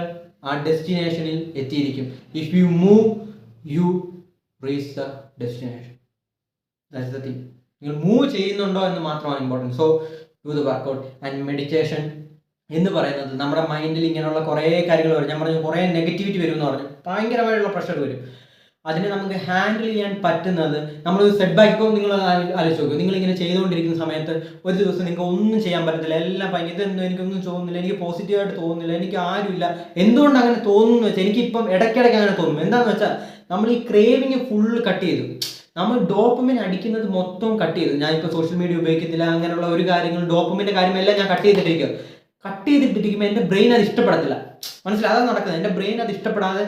ആ ഡെസ്റ്റിനേഷനിൽ എത്തിയിരിക്കും. If you move you reach the destination. That's the thing. നിങ്ങൾ മൂവ് ചെയ്യുന്നുണ്ടോ എന്ന് മാത്രമാണ് important. So do the workout. And meditation എന്ന് പറയുന്നത് നമ്മുടെ മൈൻഡിൽ ഇങ്ങനെയുള്ള കുറേ കാര്യങ്ങൾ വരും. ഞാൻ പറഞ്ഞു കുറേ നെഗറ്റിവിറ്റി വരും എന്ന് പറഞ്ഞു, ഭയങ്കരമായിട്ടുള്ള പ്രഷർ വരും. അതിനെ നമുക്ക് ഹാൻഡിൽ ചെയ്യാൻ പറ്റുന്നത്, നമ്മൾ സെറ്റ് ബാക്ക്. ഇപ്പോൾ നിങ്ങൾ ആലോചിച്ച് നോക്കും, നിങ്ങളിങ്ങനെ ചെയ്തുകൊണ്ടിരിക്കുന്ന സമയത്ത് ഒരു ദിവസം നിങ്ങൾക്ക് ഒന്നും ചെയ്യാൻ പറ്റത്തില്ല, എല്ലാം ഭയങ്കര ഇതൊന്നും എനിക്കൊന്നും തോന്നുന്നില്ല, എനിക്ക് പോസിറ്റീവായിട്ട് തോന്നുന്നില്ല, എനിക്ക് ആരുമില്ല. എന്തുകൊണ്ട് അങ്ങനെ തോന്നുന്നു വെച്ചാൽ, എനിക്കിപ്പം ഇടയ്ക്കിടയ്ക്ക് അങ്ങനെ തോന്നും. എന്താണെന്ന് വെച്ചാൽ നമ്മൾ ഈ ക്രേവിങ് ഫുള്ള് കട്ട് ചെയ്തു, നമ്മൾ ഡോപ്പമിൻ അടിക്കുന്നത് മൊത്തം കട്ട് ചെയ്തു. ഞാനിപ്പോൾ സോഷ്യൽ മീഡിയ ഉപയോഗിക്കത്തില്ല, അങ്ങനെയുള്ള ഒരു കാര്യങ്ങളും ഡോപ്പമിൻ്റെ കാര്യമെല്ലാം ഞാൻ കട്ട് ചെയ്തിട്ടിരിക്കുമ്പോൾ എൻ്റെ ബ്രെയിൻ അത് ഇഷ്ടപ്പെടത്തില്ല. മനസ്സിലായി? അതാണ് നടക്കുന്നത്. എൻ്റെ ബ്രെയിൻ അത് ഇഷ്ടപ്പെടാതെ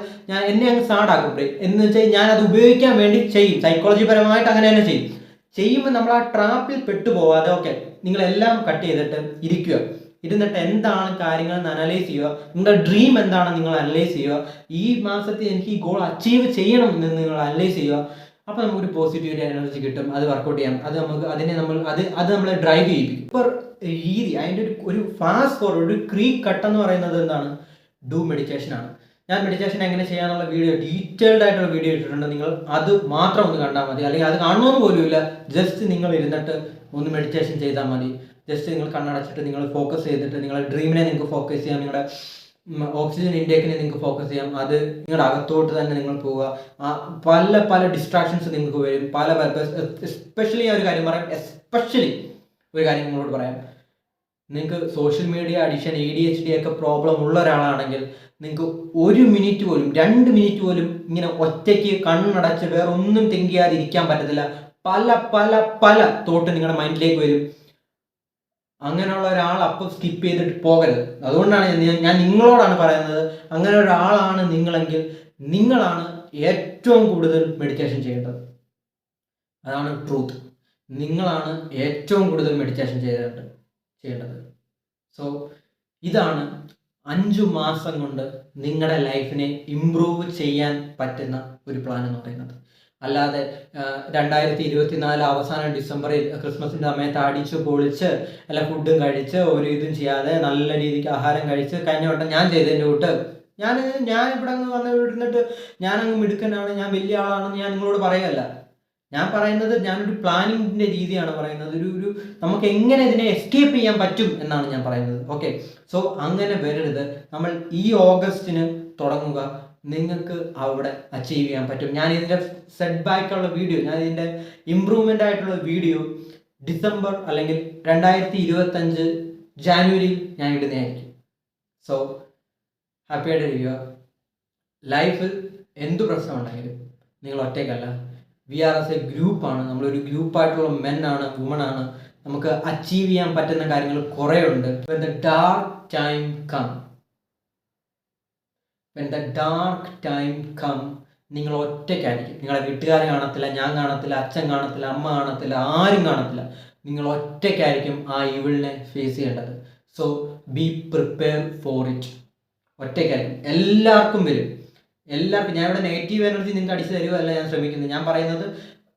എന്നെ അങ്ങ് സാഡാക്കും ബ്രെയിൻ. എന്ന് വെച്ചാൽ ഞാൻ അത് ഉപയോഗിക്കാൻ വേണ്ടി ചെയ്യും, സൈക്കോളജി പരമായിട്ട് അങ്ങനെ തന്നെ ചെയ്യുമ്പോൾ നമ്മൾ ആ ട്രാപ്പിൽ പെട്ടുപോകാതെ ഓക്കെ നിങ്ങളെല്ലാം കട്ട് ചെയ്തിട്ട് ഇരിക്കുക. ഇരുന്നിട്ട് എന്താണ് കാര്യങ്ങളെന്ന് അനലൈസ് ചെയ്യുക, നിങ്ങളുടെ ഡ്രീം എന്താണെന്ന് നിങ്ങൾ അനലൈസ് ചെയ്യുക. ഈ മാസത്തിൽ എനിക്ക് ഈ ഗോൾ അച്ചീവ് ചെയ്യണം എന്ന് നിങ്ങൾ അനലൈസ് ചെയ്യുക. അപ്പോൾ നമുക്കൊരു പോസിറ്റീവ് എനർജി കിട്ടും, അത് വർക്കൗട്ട് ചെയ്യാം. അത് നമ്മളെ ഡ്രൈവ് ചെയ്യിപ്പിക്കും. ഇപ്പോൾ രീതി, അതിൻ്റെ ഒരു ഫാസ്റ്റ് ഫോർവേഡ്, ഒരു ക്രീക്ക് കട്ട് എന്ന് പറയുന്നത് എന്താണ്? ഡു മെഡിറ്റേഷൻ ആണ്. ഞാൻ മെഡിറ്റേഷൻ എങ്ങനെ ചെയ്യാനുള്ള വീഡിയോ, ഡീറ്റെയിൽഡ് ആയിട്ടുള്ള വീഡിയോ ഇട്ടിട്ടുണ്ട്. നിങ്ങൾ അത് മാത്രം ഒന്ന് കണ്ടാൽ മതി, അല്ലെങ്കിൽ അത് കാണണമെന്ന് പോലും ഇല്ല. ജസ്റ്റ് നിങ്ങൾ ഇരുന്നിട്ട് ഒന്ന് മെഡിറ്റേഷൻ ചെയ്താൽ മതി. ജസ്റ്റ് നിങ്ങൾ കണ്ണടച്ചിട്ട് നിങ്ങൾ ഫോക്കസ് ചെയ്തിട്ട് നിങ്ങളുടെ ഡ്രീമിനെ നിങ്ങൾക്ക് ഫോക്കസ് ചെയ്യാം, നിങ്ങളുടെ ഓക്സിജൻ ഇൻടേക്കിനെ നിങ്ങൾക്ക് ഫോക്കസ് ചെയ്യാം. അത് നിങ്ങളുടെ അകത്തോട്ട് തന്നെ നിങ്ങൾ പോവുക. പല പല ഡിസ്ട്രാക്ഷൻസ് നിങ്ങൾക്ക് വരും. പല എസ്പെഷ്യലി ഒരു കാര്യം പറയാം, എസ്പെഷ്യലി ഒരു കാര്യം നിങ്ങളോട് പറയാം. നിങ്ങൾക്ക് സോഷ്യൽ മീഡിയ അഡിക്ഷൻ, ADHD ഒക്കെ പ്രോബ്ലം ഉള്ള ഒരാളാണെങ്കിൽ നിങ്ങൾക്ക് 1 മിനിറ്റ് പോലും 2 മിനിറ്റ് പോലും ഇങ്ങനെ ഒറ്റയ്ക്ക് കണ്ണടച്ച് വേറെ ഒന്നും തിങ്ക് ചെയ്യാതെ ഇരിക്കാൻ പറ്റത്തില്ല. പല പല പല തോട്ട് നിങ്ങളുടെ മൈൻഡിലേക്ക് വരും. അങ്ങനെയുള്ള ഒരാൾ അപ്പോൾ സ്കിപ്പ് ചെയ്തിട്ട് പോകരുത്. അതുകൊണ്ടാണ് ഞാൻ നിങ്ങളോടാണ് പറയുന്നത്, അങ്ങനെ ഒരാളാണ് നിങ്ങളെങ്കിൽ നിങ്ങളാണ് ഏറ്റവും കൂടുതൽ മെഡിറ്റേഷൻ ചെയ്യേണ്ടത്. അതാണ് ട്രൂത്ത്. നിങ്ങളാണ് ഏറ്റവും കൂടുതൽ മെഡിറ്റേഷൻ ചെയ്യേണ്ടത്. സോ ഇതാണ് 5 മാസം കൊണ്ട് നിങ്ങളുടെ ലൈഫിനെ ഇംപ്രൂവ് ചെയ്യാൻ പറ്റുന്ന ഒരു പ്ലാൻ എന്ന് പറയുന്നത്. അല്ലാതെ 2024 അവസാനം ഡിസംബറിൽ ക്രിസ്മസിൻ്റെ സമയത്ത് അടിച്ച് പൊളിച്ച് അല്ല ഫുഡും കഴിച്ച് ഒരു ഇതും ചെയ്യാതെ നല്ല രീതിക്ക് ആഹാരം കഴിച്ച് കഴിഞ്ഞ വട്ടം ഞാൻ ചെയ്തതിൻ്റെ കൂട്ട് ഞാൻ ഇവിടെ അങ്ങ് വന്ന് ഇരുന്നിട്ട് ഞാനങ്ങ് മിടുക്കനാണ്, ഞാൻ വലിയ ആളാണെന്ന് ഞാൻ നിങ്ങളോട് പറയുകയല്ല. ഞാൻ പറയുന്നത്, ഞാനൊരു പ്ലാനിങ്ങിൻ്റെ രീതിയാണ് പറയുന്നത്. ഒരു നമുക്ക് എങ്ങനെ ഇതിനെ എസ്കേപ്പ് ചെയ്യാൻ പറ്റും എന്നാണ് ഞാൻ പറയുന്നത്. ഓക്കെ, സോ അങ്ങനെ വരരുത്. നമ്മൾ ഈ ഓഗസ്റ്റിന് തുടങ്ങുക, നിങ്ങൾക്ക് അവിടെ അച്ചീവ് ചെയ്യാൻ പറ്റും. ഞാൻ ഇതിൻ്റെ സെറ്റ് ബാക്കുള്ള വീഡിയോ, ഞാൻ ഇതിൻ്റെ ഇമ്പ്രൂവ്മെൻ്റ് ആയിട്ടുള്ള വീഡിയോ ഡിസംബർ അല്ലെങ്കിൽ 2025 ജാനുവരിയിൽ ഞാൻ ഇടുന്നതായിരിക്കും. സോ ഹാപ്പി ആയിട്ട് ഇരിക്കുക. ലൈഫിൽ എന്തു പ്രശ്നമുണ്ടെങ്കിലും നിങ്ങൾ ഒറ്റയ്ക്കല്ല, വി ആർ ആസ് എ ഗ്രൂപ്പാണ്. നമ്മളൊരു ഗ്രൂപ്പായിട്ടുള്ള മെൻ ആണ്, വുമൺ ആണ്. നമുക്ക് അച്ചീവ് ചെയ്യാൻ പറ്റുന്ന കാര്യങ്ങൾ കുറേ ഉണ്ട്. When the dark time come, നിങ്ങൾ ഒറ്റയ്ക്കായിരിക്കും. നിങ്ങളെ വീട്ടുകാരെ കാണത്തില്ല, ഞാൻ കാണത്തില്ല, അച്ഛൻ കാണത്തില്ല, അമ്മ കാണത്തില്ല, ആരും കാണത്തില്ല. നിങ്ങൾ ഒറ്റയ്ക്കായിരിക്കും ആ ഈവിളിനെ ഫേസ് ചെയ്യേണ്ടത്. So be prepare for it. ഒറ്റയ്ക്കായിരിക്കും, എല്ലാവർക്കും വരും. ഞാൻ ഇവിടെ നെഗറ്റീവ് എനർജി നിങ്ങൾക്ക് അടിച്ചു തരുമല്ല ഞാൻ ശ്രമിക്കുന്നത്. ഞാൻ പറയുന്നത്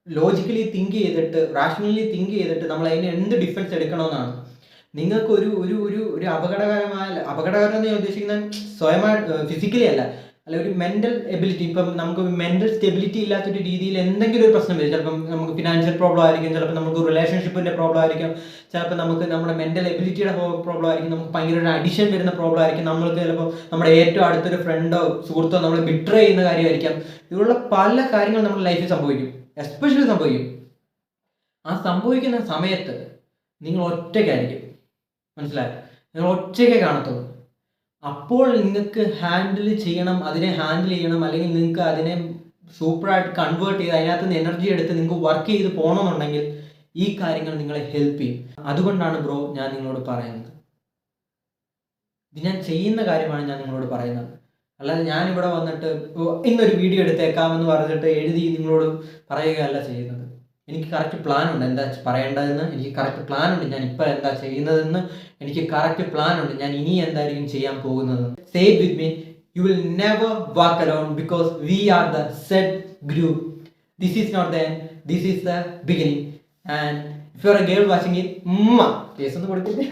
ലോജിക്കലി തിങ്ക് ചെയ്തിട്ട്, റാഷണലി തിങ്ക് ചെയ്തിട്ട് നമ്മൾ അതിന് എന്ത് ഡിഫൻസ് എടുക്കണമെന്നാണ്. നിങ്ങൾക്ക് ഒരു അപകടകരം എന്ന് ഞാൻ ഉദ്ദേശിക്കുന്നത് സ്വയമായിട്ട് ഫിസിക്കലി അല്ല, ഒരു മെൻ്റൽ എബിലിറ്റി. ഇപ്പം നമുക്ക് മെൻ്റൽ സ്റ്റെബിലിറ്റി ഇല്ലാത്തൊരു രീതിയിൽ എന്തെങ്കിലും ഒരു പ്രശ്നം വരും. ചിലപ്പം നമുക്ക് ഫിനാൻഷ്യൽ പ്രോബ്ലം ആയിരിക്കും, ചിലപ്പോൾ നമുക്ക് റിലേഷൻഷിപ്പിൻ്റെ പ്രോബ്ലം ആയിരിക്കും, ചിലപ്പോൾ നമുക്ക് നമ്മുടെ മെൻ്റൽ എബിലിറ്റിയുടെ പ്രോബ്ലം ആയിരിക്കും, നമുക്ക് ഭയങ്കര ഒരു അഡിഷൻ വരുന്ന പ്രോബ്ലം ആയിരിക്കും, നമ്മൾക്ക് ചിലപ്പോൾ നമ്മുടെ ഏറ്റവും അടുത്തൊരു ഫ്രണ്ടോ സുഹൃത്തോ നമ്മളെ ബിട്രേ ചെയ്യുന്ന കാര്യമായിരിക്കാം. ഇതുള്ള പല കാര്യങ്ങൾ നമ്മുടെ ലൈഫിൽ സംഭവിക്കും, എസ്പെഷ്യലി സംഭവിക്കും. ആ സംഭവിക്കുന്ന സമയത്ത് നിങ്ങൾ ഒറ്റയ്ക്കായിരിക്കും, മനസ്സിലായോ? നിങ്ങൾ ഒറ്റയ്ക്കേ കാണത്തുള്ളൂ. അപ്പോൾ നിങ്ങൾക്ക് അതിനെ ഹാൻഡിൽ ചെയ്യണം, അല്ലെങ്കിൽ നിങ്ങൾക്ക് അതിനെ സൂപ്പറായിട്ട് കൺവേർട്ട് ചെയ്ത് അതിനകത്ത് നിന്ന് എനർജി എടുത്ത് നിങ്ങൾക്ക് വർക്ക് ചെയ്ത് പോകണമെന്നുണ്ടെങ്കിൽ ഈ കാര്യങ്ങൾ നിങ്ങളെ ഹെൽപ്പ് ചെയ്യും. അതുകൊണ്ടാണ് ബ്രോ ഞാൻ നിങ്ങളോട് പറയുന്നത്. ഇത് ഞാൻ ചെയ്യുന്ന കാര്യമാണ് ഞാൻ നിങ്ങളോട് പറയുന്നത്. അല്ലാതെ ഞാനിവിടെ വന്നിട്ട് ഇന്നൊരു വീഡിയോ എടുത്തേക്കാമെന്ന് പറഞ്ഞിട്ട് എഴുതി നിങ്ങളോട് പറയുകയല്ല ചെയ്യുന്നത്. എനിക്ക് കറക്റ്റ് പ്ലാനുണ്ട് എന്താ പറയേണ്ടതെന്ന്, എനിക്ക് കറക്റ്റ് പ്ലാനുണ്ട് ഞാൻ ഇപ്പോൾ എന്താ ചെയ്യുന്നതെന്ന്, എനിക്ക് കറക്റ്റ് പ്ലാനുണ്ട് ഞാൻ ഇനി എന്തായിരിക്കും ചെയ്യാൻ പോകുന്നത്. Say it with me, you will never walk alone because we are the set group. This is not the end, this is the beginning. And if you are a girl watching it, കേസ് ഒന്ന് കൊടുത്തിട്ട്